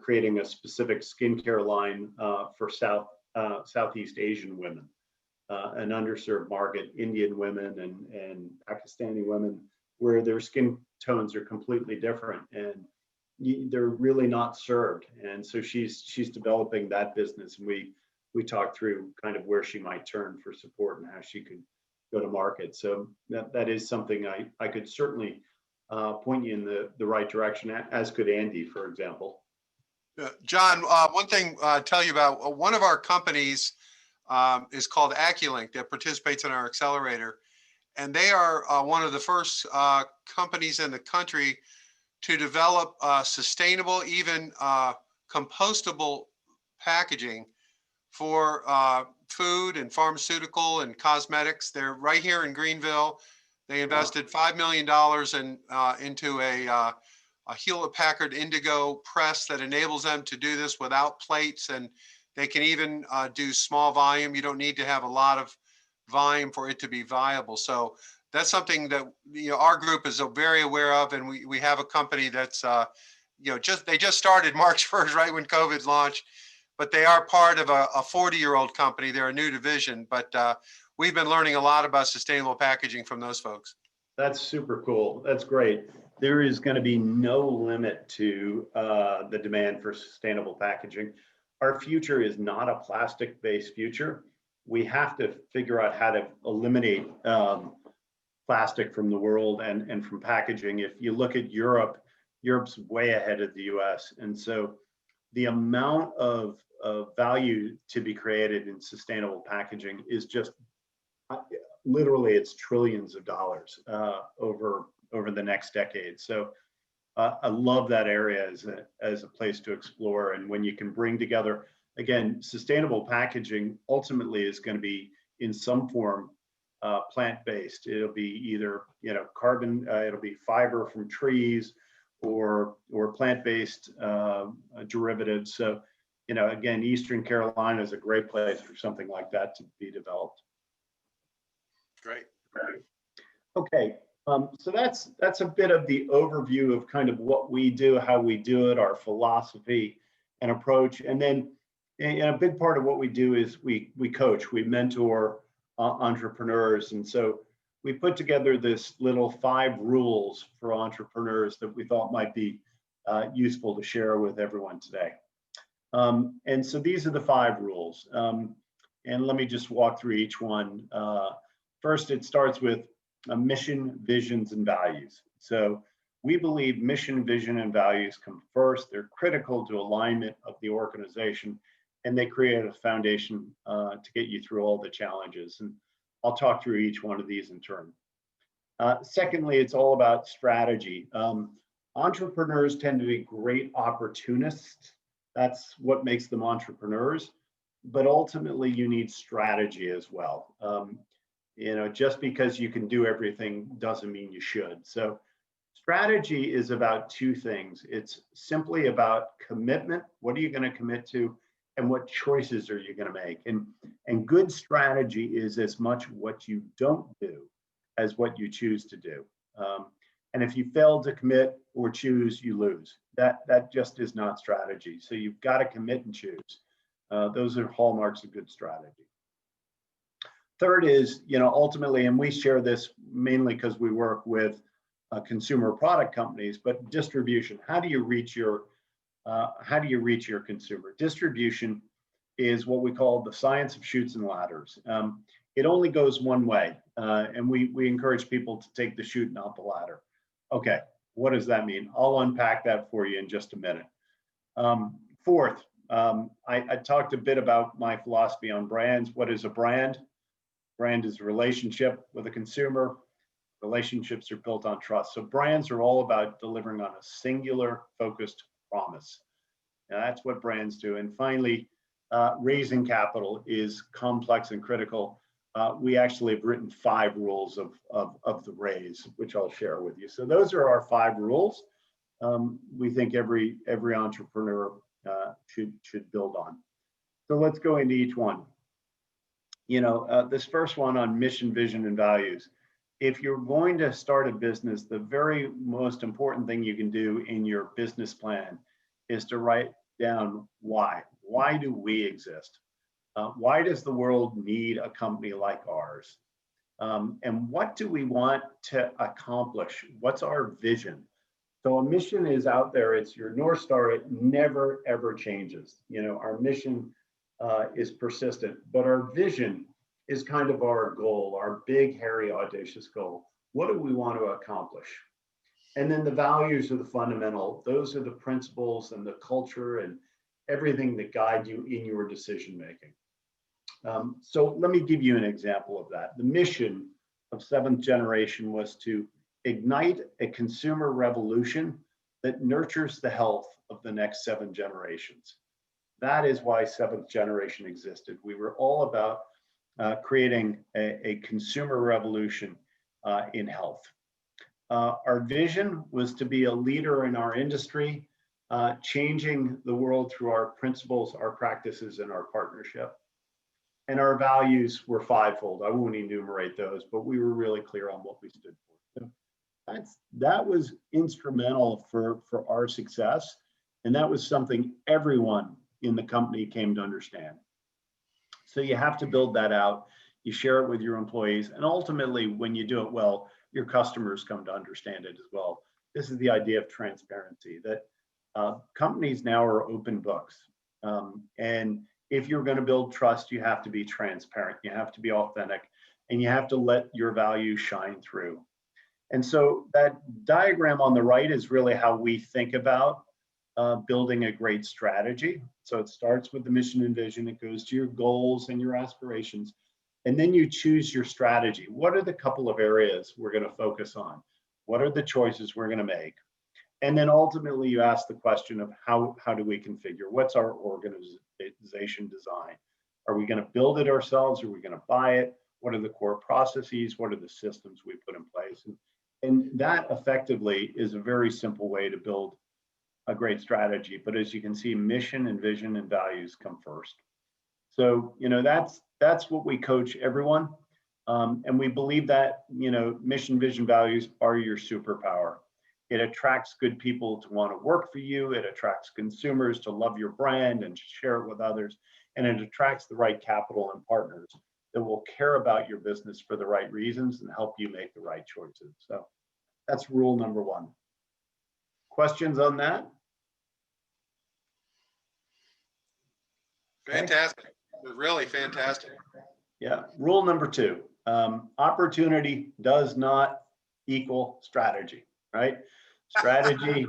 creating a specific skincare line for Southeast Asian women, an underserved market, Indian women and Pakistani women, where their skin tones are completely different and they're really not served. And so she's developing that business, and we talked through kind of where she might turn for support and how she could go to market. So that is something I could certainly point you in the right direction, as could Andy, for example. John, one thing I'll tell you about one of our companies is called AccuLink that participates in our accelerator. And they are one of the first companies in the country to develop sustainable, even compostable packaging for food and pharmaceutical and cosmetics. They're right here in Greenville. They invested $5 million into a Hewlett-Packard Indigo press that enables them to do this without plates, and they can even do small volume. You don't need to have a lot of volume for it to be viable. So that's something that our group is very aware of, and we have a company that's they just started March 1st, right when COVID launched, but they are part of a 40-year-old company. They're a new division, but we've been learning a lot about sustainable packaging from those folks. That's super cool. That's great. There is going to be no limit to the demand for sustainable packaging. Our future is not a plastic-based future. We have to figure out how to eliminate plastic from the world and from packaging. If you look at Europe, Europe's way ahead of the US. And so the amount of value to be created in sustainable packaging is just literally, it's trillions of dollars over the next decade. So I love that area as a place to explore. And when you can bring together, again, sustainable packaging ultimately is going to be in some form plant-based. It'll be either carbon, it'll be fiber from trees, or plant-based derivatives. So again, Eastern Carolina is a great place for something like that to be developed. Great. Okay, so that's a bit of the overview of kind of what we do, how we do it, our philosophy and approach. And then a big part of what we do is we coach, we mentor entrepreneurs. And so we put together this little 5 rules for entrepreneurs that we thought might be useful to share with everyone today. And so these are the 5 rules. And let me just walk through each one. First, it starts with a mission, visions, and values. So we believe mission, vision, and values come first. They're critical to alignment of the organization, and they create a foundation to get you through all the challenges. And I'll talk through each one of these in turn. Secondly, it's all about strategy. Entrepreneurs tend to be great opportunists. That's what makes them entrepreneurs. But ultimately, you need strategy as well. Just because you can do everything doesn't mean you should. So strategy is about 2 things. It's simply about commitment. What are you going to commit to? And what choices are you going to make? And good strategy is as much what you don't do as what you choose to do. And if you fail to commit or choose, you lose. That just is not strategy. So you've got to commit and choose. Those are hallmarks of good strategy. Third is, ultimately, and we share this mainly because we work with consumer product companies, but distribution. How do you reach your consumer? Distribution is what we call the science of chutes and ladders. It only goes one way, and we encourage people to take the chute, not the ladder. Okay, what does that mean? I'll unpack that for you in just a minute. Fourth, I talked a bit about my philosophy on brands. What is a brand? Brand is a relationship with a consumer. Relationships are built on trust. So brands are all about delivering on a singular, focused promise. Now, that's what brands do. And finally, raising capital is complex and critical. We actually have written 5 rules of the raise, which I'll share with you. So those are our 5 rules we think every entrepreneur should build on. So let's go into each one. This first one on mission, vision, and values. If you're going to start a business, the very most important thing you can do in your business plan is to write down why. Why do we exist? Why does the world need a company like ours? And what do we want to accomplish? What's our vision? So a mission is out there. It's your North Star. It never, ever changes. Our mission is persistent, but our vision is kind of our goal, our big, hairy, audacious goal. What do we want to accomplish? And then the values are the fundamental. Those are the principles and the culture and everything that guide you in your decision making. So let me give you an example of that. The mission of seventh generation was to ignite a consumer revolution that nurtures the health of the next 7 generations. That is why seventh generation existed. We were all about creating a consumer revolution in health. Our vision was to be a leader in our industry, changing the world through our principles, our practices, and our partnership. And our values were 5-fold. I won't enumerate those, but we were really clear on what we stood for. So that was instrumental for our success. And that was something everyone in the company came to understand. So you have to build that out. You share it with your employees. And ultimately, when you do it well, your customers come to understand it as well. This is the idea of transparency, that companies now are open books. And if you're going to build trust, you have to be transparent, you have to be authentic, and you have to let your values shine through. And so that diagram on the right is really how we think about building a great strategy. So it starts with the mission and vision, it goes to your goals and your aspirations, and then you choose your strategy. What are the couple of areas we're going to focus on? What are the choices we're going to make? And then ultimately you ask the question of how do we configure? What's our organization design? Are we going to build it ourselves? Are we going to buy it? What are the core processes? What are the systems we put in place? And that effectively is a very simple way to build a great strategy. But as you can see, mission and vision and values come first. So, that's what we coach everyone. And we believe that, mission, vision, values are your superpower. It attracts good people to want to work for you. It attracts consumers to love your brand and share it with others. And it attracts the right capital and partners that will care about your business for the right reasons and help you make the right choices. So that's rule number 1. Questions on that? Fantastic. Really fantastic. Yeah. Rule number 2, opportunity does not equal strategy, right? Strategy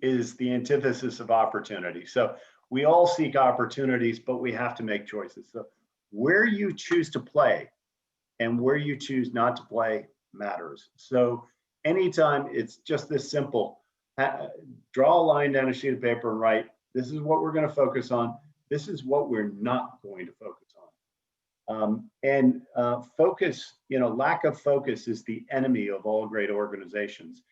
is the antithesis of opportunity. So we all seek opportunities, but we have to make choices. So where you choose to play and where you choose not to play matters. So anytime it's just this simple, draw a line down a sheet of paper and write, this is what we're going to focus on. This is what we're not going to focus on. Focus, lack of focus is the enemy of all great organizations.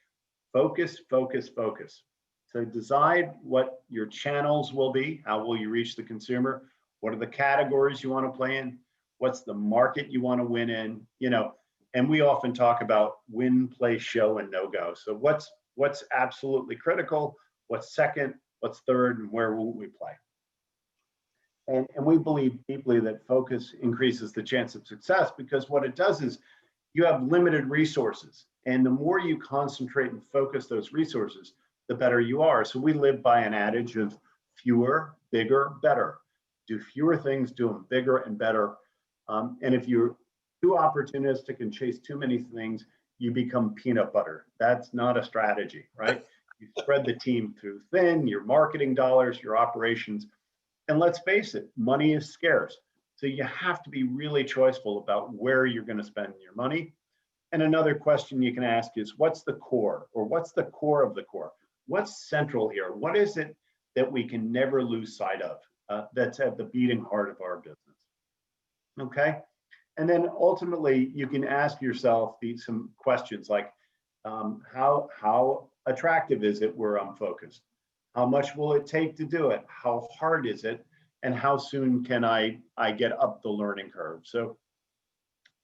Focus, focus, focus. So decide what your channels will be. How will you reach the consumer? What are the categories you want to play in? What's the market you want to win in? And we often talk about win, play, show, and no-go. So what's absolutely critical? What's second? What's third? And where will we play? And we believe deeply that focus increases the chance of success, because what it does is you have limited resources. And the more you concentrate and focus those resources, the better you are. So we live by an adage of fewer, bigger, better. Do fewer things, do them bigger and better. And if you're too opportunistic and chase too many things, you become peanut butter. That's not a strategy, right? You spread the team too thin, your marketing dollars, your operations. And let's face it, money is scarce. So you have to be really choiceful about where you're going to spend your money. And another question you can ask is, what's the core, or what's the core of the core? What's central here? What is it that we can never lose sight of, that's at the beating heart of our business? Okay. And then ultimately you can ask yourself some questions like, how attractive is it where I'm focused? How much will it take to do it? How hard is it? And how soon can I get up the learning curve? So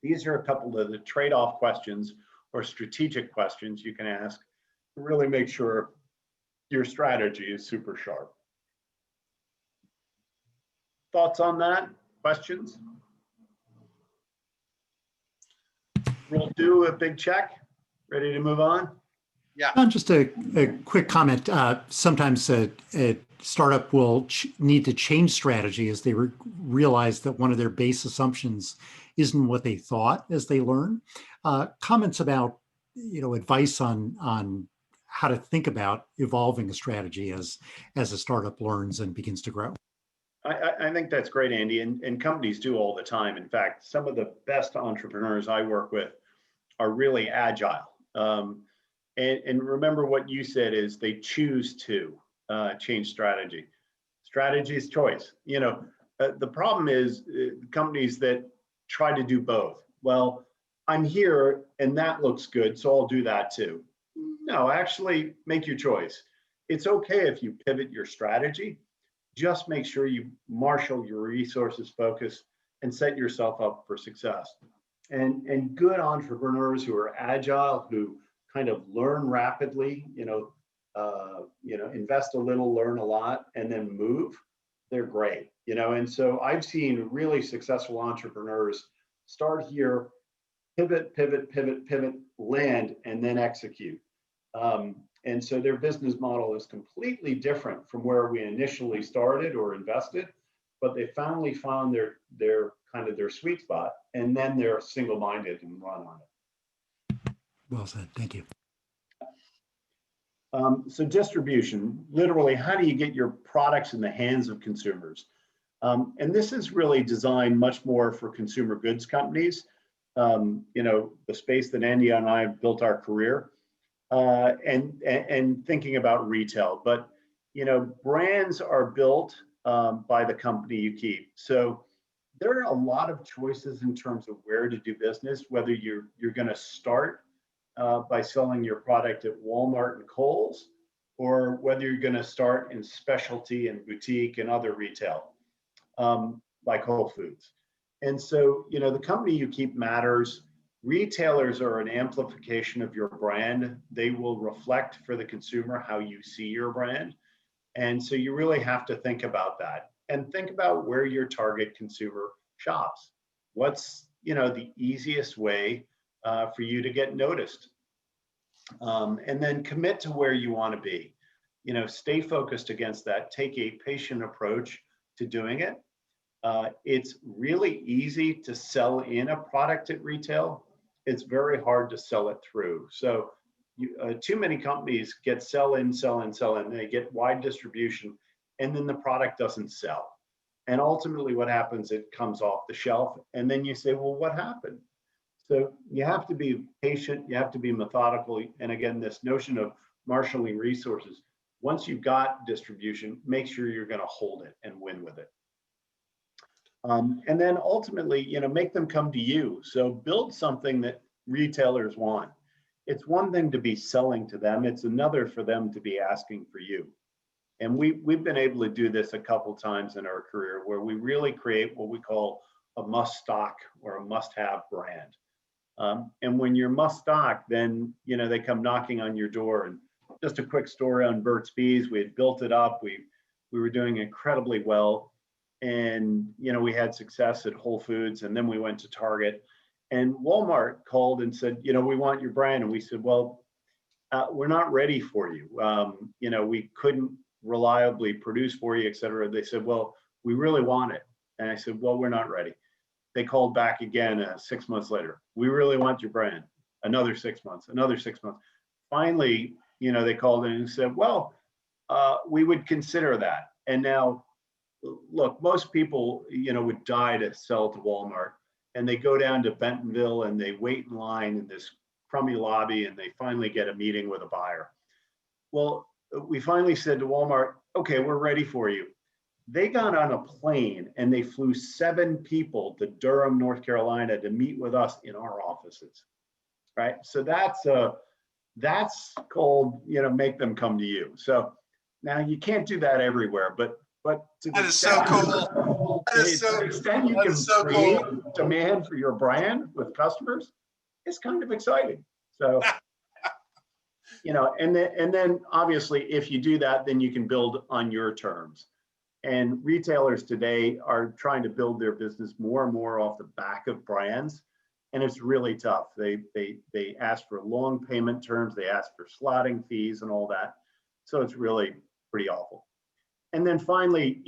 these are a couple of the trade-off questions or strategic questions you can ask to really make sure your strategy is super sharp. Thoughts on that? Questions? We'll do a big check. Ready to move on? Yeah. Just a quick comment. Sometimes a startup will need to change strategy as they realize that one of their base assumptions isn't what they thought as they learn. Comments about, advice on how to think about evolving a strategy as a startup learns and begins to grow. I think that's great, Andy, and companies do all the time. In fact, some of the best entrepreneurs I work with are really agile. And remember what you said is they choose to change strategy. Strategy is choice. You know, the problem is companies that try to do both. Well, I'm here and that looks good, so I'll do that too. No, actually make your choice. It's okay if you pivot your strategy. Just make sure you marshal your resources, focus, and set yourself up for success. And good entrepreneurs who are agile, who kind of learn rapidly, invest a little, learn a lot, and then move, they're great, And so I've seen really successful entrepreneurs start here, pivot, land, and then execute. And so their business model is completely different from where we initially started or invested, but they finally found their kind of their sweet spot, and then they're single-minded and run on it. Well said. Thank you. So distribution, literally, how do you get your products in the hands of consumers? And this is really designed much more for consumer goods companies. The space that Andy and I have built our career, and thinking about retail. But brands are built by the company you keep. So there are a lot of choices in terms of where to do business, whether you're going to start by selling your product at Walmart and Kohl's, or whether you're going to start in specialty and boutique and other retail, like Whole Foods. And so, the company you keep matters. Retailers are an amplification of your brand. They will reflect for the consumer how you see your brand. And so you really have to think about that and think about where your target consumer shops. What's, the easiest way for you to get noticed? And then commit to where you want to be. Stay focused against that. Take a patient approach to doing it. It's really easy to sell in a product at retail. It's very hard to sell it through. So too many companies get sell in, and they get wide distribution, and then the product doesn't sell. And ultimately what happens, it comes off the shelf, and then you say, well, what happened? So you have to be patient, you have to be methodical. And again, this notion of marshaling resources, once you've got distribution, make sure you're going to hold it and win with it. And then ultimately, make them come to you. So build something that retailers want. It's one thing to be selling to them. It's another for them to be asking for you. And we've been able to do this a couple times in our career where we really create what we call a must stock or a must have brand. And when you're must stock, then, they come knocking on your door. And just a quick story on Burts Bees. We had built it up. We were doing incredibly well. And, we had success at Whole Foods, and then we went to Target, and Walmart called and said, we want your brand. And we said, well, we're not ready for you. We couldn't reliably produce for you, et cetera. They said, well, we really want it. And I said, well, we're not ready. They called back again 6 months later. We really want your brand. Another 6 months, another 6 months. Finally, they called in and said, well, we would consider that. And now, look, most people, would die to sell to Walmart, and they go down to Bentonville and they wait in line in this crummy lobby, and they finally get a meeting with a buyer. Well, we finally said to Walmart, okay, we're ready for you. They got on a plane and they flew 7 people to Durham, North Carolina to meet with us in our offices, right? So that's called, make them come to you. So now you can't do that everywhere, but to That is so cool. That is to the extent you can create demand for your brand with customers, it's kind of exciting. So, and then obviously if you do that, then you can build on your terms. And retailers today are trying to build their business more and more off the back of brands, and it's really tough. They ask for long payment terms, they ask for slotting fees and all that. So it's really pretty awful. And then finally,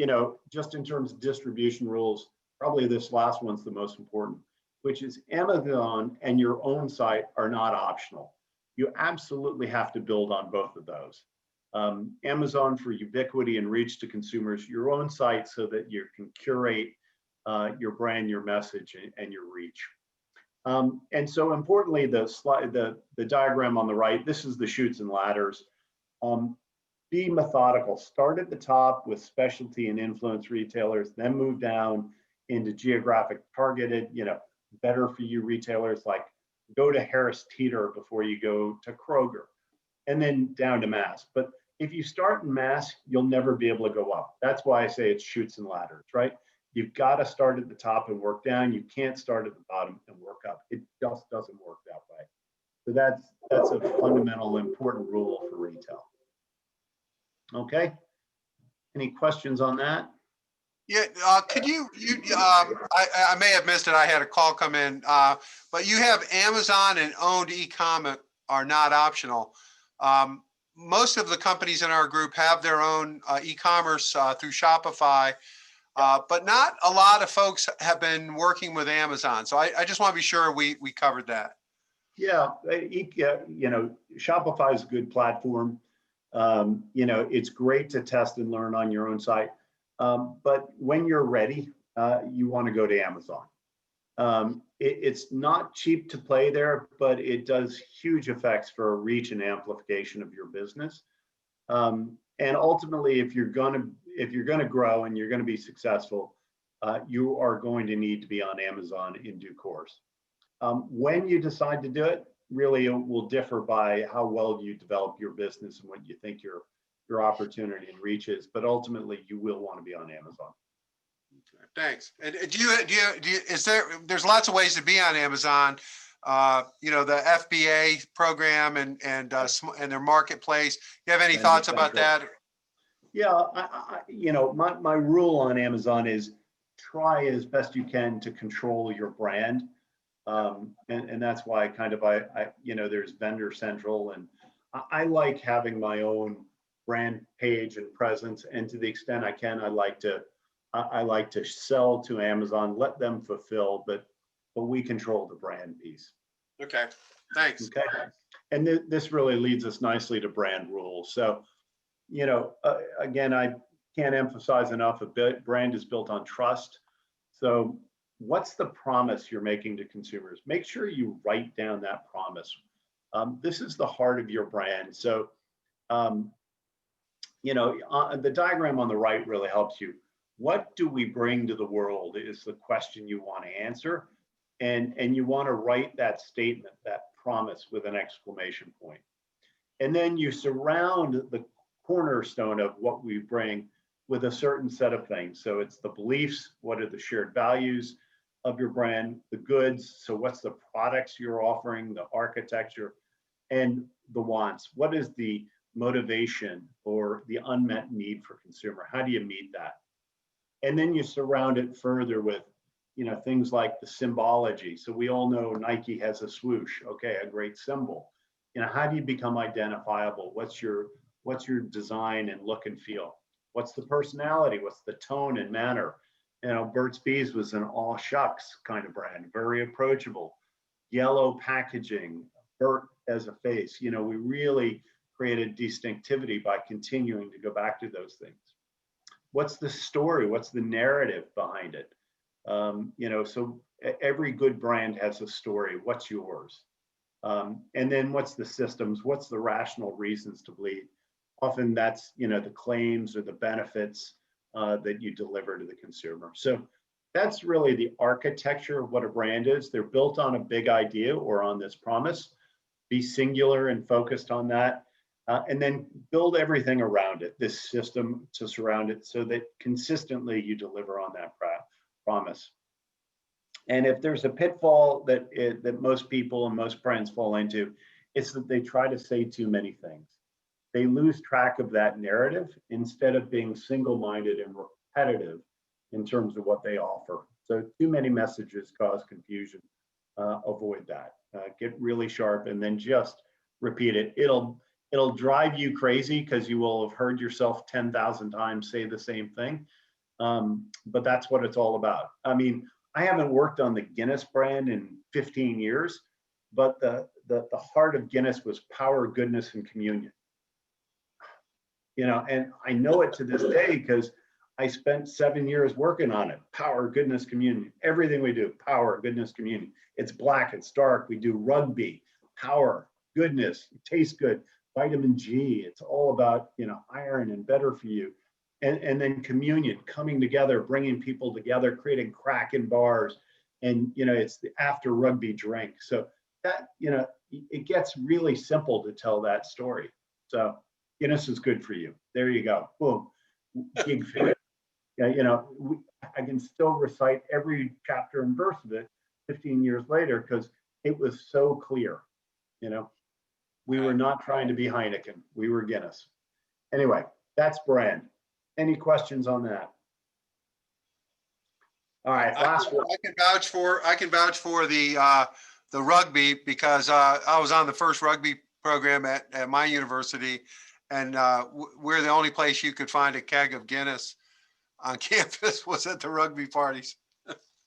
just in terms of distribution rules, probably this last one's the most important, which is Amazon and your own site are not optional. You absolutely have to build on both of those. Amazon for ubiquity and reach to consumers, your own site so that you can curate your brand, your message, and your reach. And so importantly, the diagram on the right, this is the chutes and ladders. Be methodical. Start at the top with specialty and influence retailers, then move down into geographic targeted, better for you retailers, like go to Harris Teeter before you go to Kroger, and then down to mass. But if you start in mass, you'll never be able to go up. That's why I say it's chutes and ladders, right? You've got to start at the top and work down. You can't start at the bottom and work up. It just doesn't work that way. So that's a fundamental important rule for retail. Okay. Any questions on that? Yeah, could I may have missed it. I had a call come in, but you have Amazon and owned e-com are not optional. Most of the companies in our group have their own e-commerce through Shopify, but not a lot of folks have been working with Amazon. So I just want to be sure we covered that. Yeah, Shopify is a good platform. It's great to test and learn on your own site. But when you're ready, you want to go to Amazon. It's not cheap to play there, but it does huge effects for reach and amplification of your business. And ultimately, if you're going to grow and you're going to be successful, you are going to need to be on Amazon in due course. When you decide to do it, really it will differ by how well you develop your business and what you think your opportunity and reach is, but ultimately you will want to be on Amazon. Thanks. And there's lots of ways to be on Amazon, the FBA program and their marketplace. You have any thoughts about that? Yeah, my rule on Amazon is try as best you can to control your brand. And that's why there's Vendor Central, and I like having my own brand page and presence. And to the extent I can, I like to sell to Amazon, let them fulfill, but we control the brand piece. Okay, thanks. Okay, and this really leads us nicely to brand rules. So, again, I can't emphasize enough, a brand is built on trust. So what's the promise you're making to consumers? Make sure you write down that promise. This is the heart of your brand. So, the diagram on the right really helps you. What do we bring to the world is the question you want to answer. And you want to write that statement, that promise, with an exclamation point. And then you surround the cornerstone of what we bring with a certain set of things. So it's the beliefs, what are the shared values of your brand, the goods, so what's the products you're offering, the architecture, and the wants. What is the motivation or the unmet need for consumer? How do you meet that? And then you surround it further with things like the symbology. So we all know Nike has a swoosh, okay, a great symbol. How do you become identifiable? What's your design and look and feel? What's the personality? What's the tone and manner? Burt's Bees was an all shucks kind of brand, very approachable. Yellow packaging, Burt as a face. We really created distinctivity by continuing to go back to those things. What's the story? What's the narrative behind it? So every good brand has a story. What's yours? And then what's the systems? What's the rational reasons to believe? Often that's, the claims or the benefits that you deliver to the consumer. So that's really the architecture of what a brand is. They're built on a big idea or on this promise. Be singular and focused on that. And then build everything around it, this system to surround it, so that consistently you deliver on that promise. And if there's a pitfall that most people and most brands fall into, it's that they try to say too many things. They lose track of that narrative instead of being single-minded and repetitive in terms of what they offer. So too many messages cause confusion. Avoid that. Get really sharp and then just repeat it. It'll drive you crazy because you will have heard yourself 10,000 times say the same thing. But that's what it's all about. I mean, I haven't worked on the Guinness brand in 15 years, but the heart of Guinness was power, goodness, and communion. And I know it to this day because I spent 7 years working on it. Power, goodness, communion. Everything we do, power, goodness, communion. It's black, it's dark. We do rugby, power, goodness, it tastes good. Vitamin G, it's all about, iron and better for you. And then communion, coming together, bringing people together, creating Kraken bars. And, it's the after rugby drink. So that, it gets really simple to tell that story. So Guinness is good for you. There you go. Boom. Gig fit. Yeah, I can still recite every chapter and verse of it 15 years later because it was so clear. We were not trying to be Heineken. We were Guinness. Anyway, that's brand. Any questions on that? All right, last one. I can vouch for the rugby because I was on the first rugby program at my university, and we're the only place you could find a keg of Guinness on campus was at the rugby parties.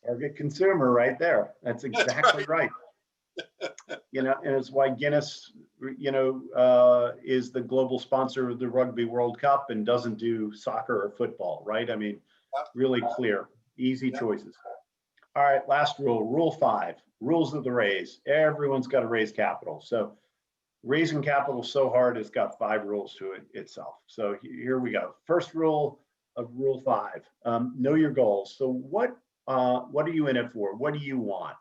Target consumer right there. That's exactly right. And it's why Guinness, is the global sponsor of the Rugby World Cup and doesn't do soccer or football, right? I mean, really clear, easy choices. All right, last rule, rule 5, rules of the raise. Everyone's got to raise capital. So raising capital so hard, it's got 5 rules to it itself. So here we go. First rule of rule 5, know your goals. So what are you in it for? What do you want?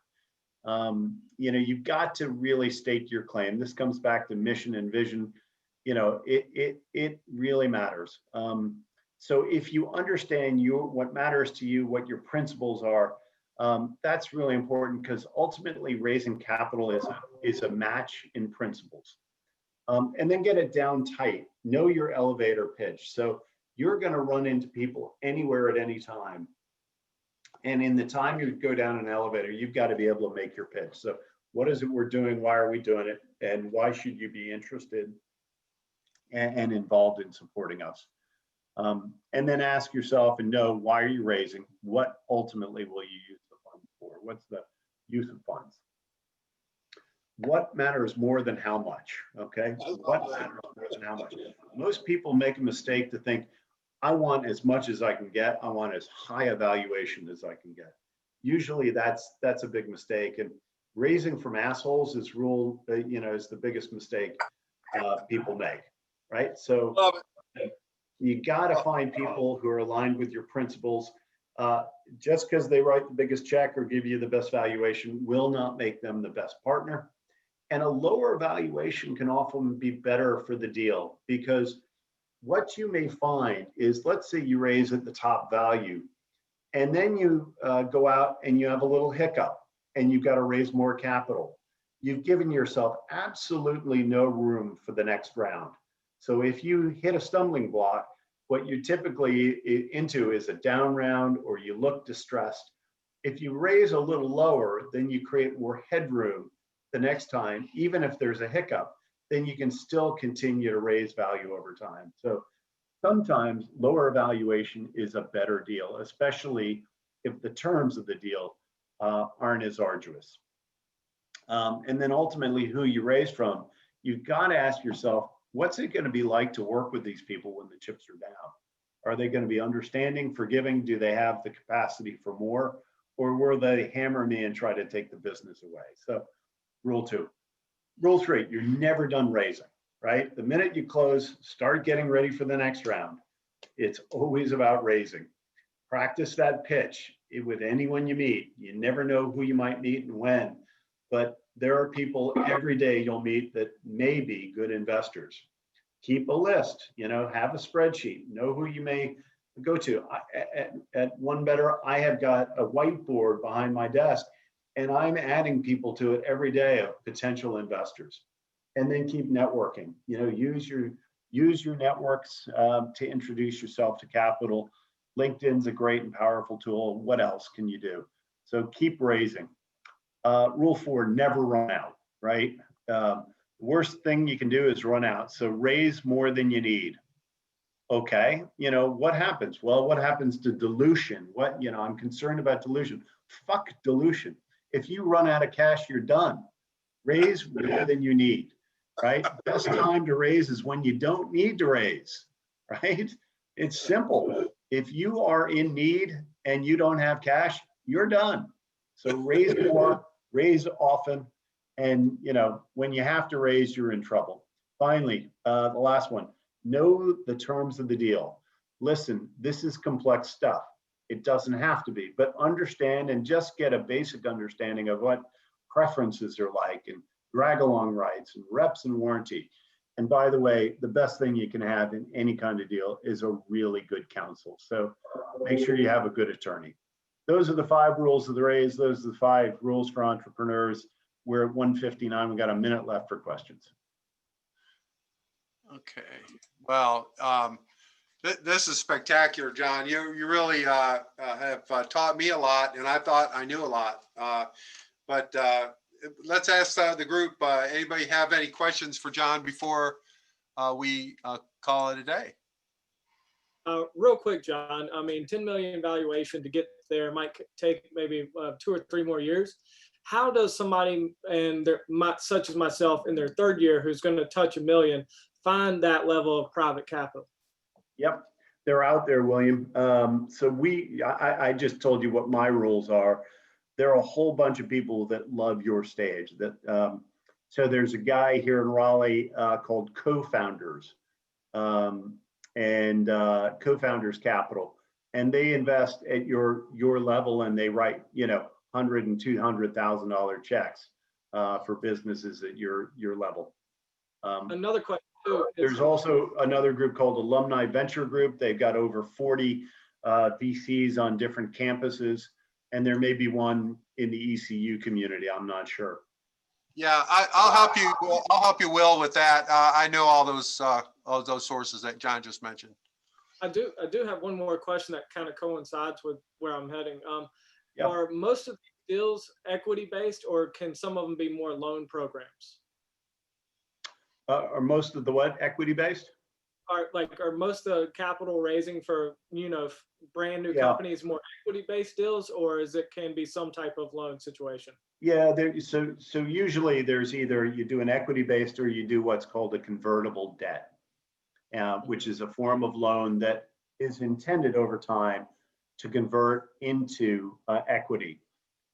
You've got to really state your claim. This comes back to mission and vision. It really matters. So if you understand what matters to you, what your principles are, that's really important because ultimately raising capital is a match in principles. And then get it down tight. Know your elevator pitch. So you're going to run into people anywhere at any time. And in the time you go down an elevator, you've got to be able to make your pitch. So what is it we're doing? Why are we doing it? And why should you be interested and involved in supporting us? And then ask yourself and know, why are you raising? What ultimately will you use the funds for? What's the use of funds? What matters more than how much? Okay. What matters more than how much? Most people make a mistake to think, I want as much as I can get. I want as high a valuation as I can get. Usually that's a big mistake. And raising from assholes is is the biggest mistake people make, right? So you got to find people who are aligned with your principles. Just because they write the biggest check or give you the best valuation will not make them the best partner. And a lower valuation can often be better for the deal because what you may find is, let's say you raise at the top value, and then you go out and you have a little hiccup and you've got to raise more capital. You've given yourself absolutely no room for the next round. So if you hit a stumbling block, what you're typically into is a down round or you look distressed. If you raise a little lower, then you create more headroom the next time, even if there's a hiccup, then you can still continue to raise value over time. So sometimes lower valuation is a better deal, especially if the terms of the deal aren't as arduous. And then ultimately who you raise from, you've got to ask yourself, what's it going to be like to work with these people when the chips are down? Are they going to be understanding, forgiving? Do they have the capacity for more? Or will they hammer me and try to take the business away? So rule 2. Rule 3, you're never done raising, right? The minute you close, start getting ready for the next round. It's always about raising. Practice that pitch with anyone you meet. You never know who you might meet and when, but there are people every day you'll meet that may be good investors. Keep a list, have a spreadsheet, know who you may go to. At One Better, I have got a whiteboard behind my desk and I'm adding people to it every day of potential investors. And then keep networking, use your networks to introduce yourself to capital. LinkedIn's a great and powerful tool. What else can you do? So keep raising. Rule 4, never run out, right? The worst thing you can do is run out. So raise more than you need. Okay, what happens? Well, what happens to dilution? I'm concerned about dilution. Fuck dilution. If you run out of cash, you're done. Raise more than you need, right? Best time to raise is when you don't need to raise. right? It's simple. If you are in need and you don't have cash, you're done. So raise more, raise often, and when you have to raise, you're in trouble. Finally, the last one, know the terms of the deal. Listen, this is complex stuff. It doesn't have to be, but understand and just get a basic understanding of what preferences are like, and drag along rights and reps and warranty. And by the way, the best thing you can have in any kind of deal is a really good counsel. So make sure you have a good attorney. Those are the 5 rules of the raise. Those are the 5 rules for entrepreneurs. We're at 1:59. We got a minute left for questions. Okay, well, this is spectacular, John. You really have taught me a lot, and I thought I knew a lot. But let's ask the group, anybody have any questions for John before we call it a day? Real quick, John, I mean, 10 million valuation to get there might take maybe 2 or 3 more years. How does somebody such as myself in their 3rd year who's going to touch $1 million find that level of private capital? Yep, they're out there, William. So I just told you what my rules are. There are a whole bunch of people that love your stage. So there's a guy here in Raleigh called Co-Founders, and Co-Founders Capital, and they invest at your level, and they write $100,000 and $200,000 checks for businesses at your level. Another question too. There's also another group called Alumni Venture Group. They've got over 40 VCs on different campuses, and there may be one in the ECU community. I'm not sure. Yeah, I'll help you. I'll help you, Will, with that. I know all those sources that John just mentioned. I do have one more question that kind of coincides with where I'm heading. Yep. Are most of the deals equity based, or can some of them be more loan programs? Are most of the what equity based? Are most of the capital raising for brand new companies more equity based deals, or can be some type of loan situation? Yeah, so usually there's either you do an equity based or you do what's called a convertible debt, which is a form of loan that is intended over time to convert into equity.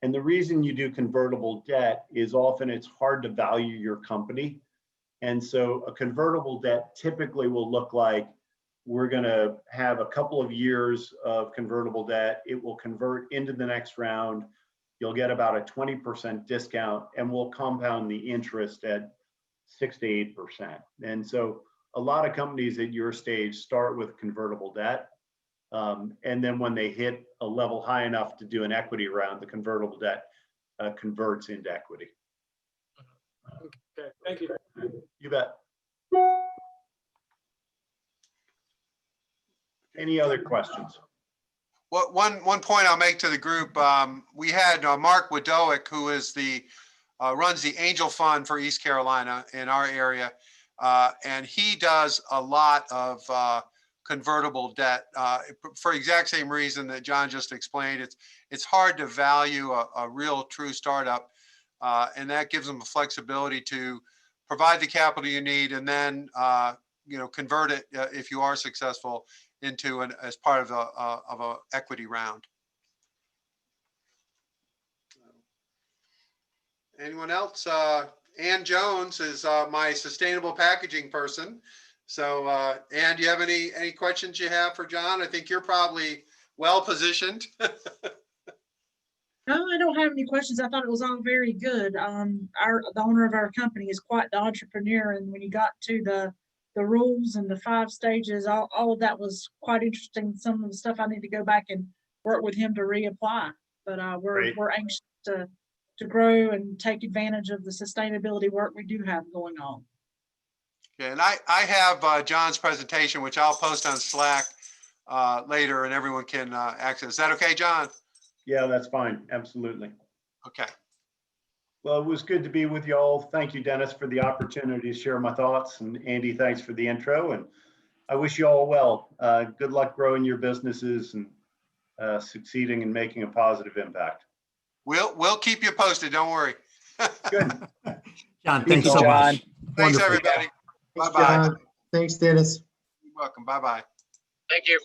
And the reason you do convertible debt is often it's hard to value your company. And so a convertible debt typically will look like we're going to have a couple of years of convertible debt. It will convert into the next round. You'll get about a 20% discount, and we'll compound the interest at 6 to 8%. And so a lot of companies at your stage start with convertible debt. And then when they hit a level high enough to do an equity round, the convertible debt converts into equity. Okay, thank you. You bet. Any other questions? Well, one point I'll make to the group, we had Mark Wadowick, who is runs the Angel Fund for East Carolina in our area, and he does a lot of convertible debt for the exact same reason that John just explained. It's hard to value a real true startup, and that gives them the flexibility to provide the capital you need, and then convert it if you are successful into as part of a equity round. Anyone else? Ann Jones is my sustainable packaging person. So Ann, do you have any questions you have for John? I think you're probably well positioned. No, I don't have any questions. I thought it was all very good. The owner of our company is quite the entrepreneur, and when you got to the rules and the 5 stages, all of that was quite interesting. Some of the stuff I need to go back and work with him to reapply. But we're anxious to grow and take advantage of the sustainability work we do have going on. Okay, and I have John's presentation, which I'll post on Slack later, and everyone can access. Is that okay, John? Yeah, that's fine. Absolutely. Okay. Well, it was good to be with you all. Thank you, Dennis, for the opportunity to share my thoughts. And Andy, thanks for the intro. And I wish you all well. Good luck growing your businesses and succeeding and making a positive impact. We'll keep you posted. Don't worry. Good. John, thanks so much. Thanks, Wonderful. everybody. Thanks, Bye-bye. John. Thanks, Dennis. Welcome. Bye-bye. Thank you.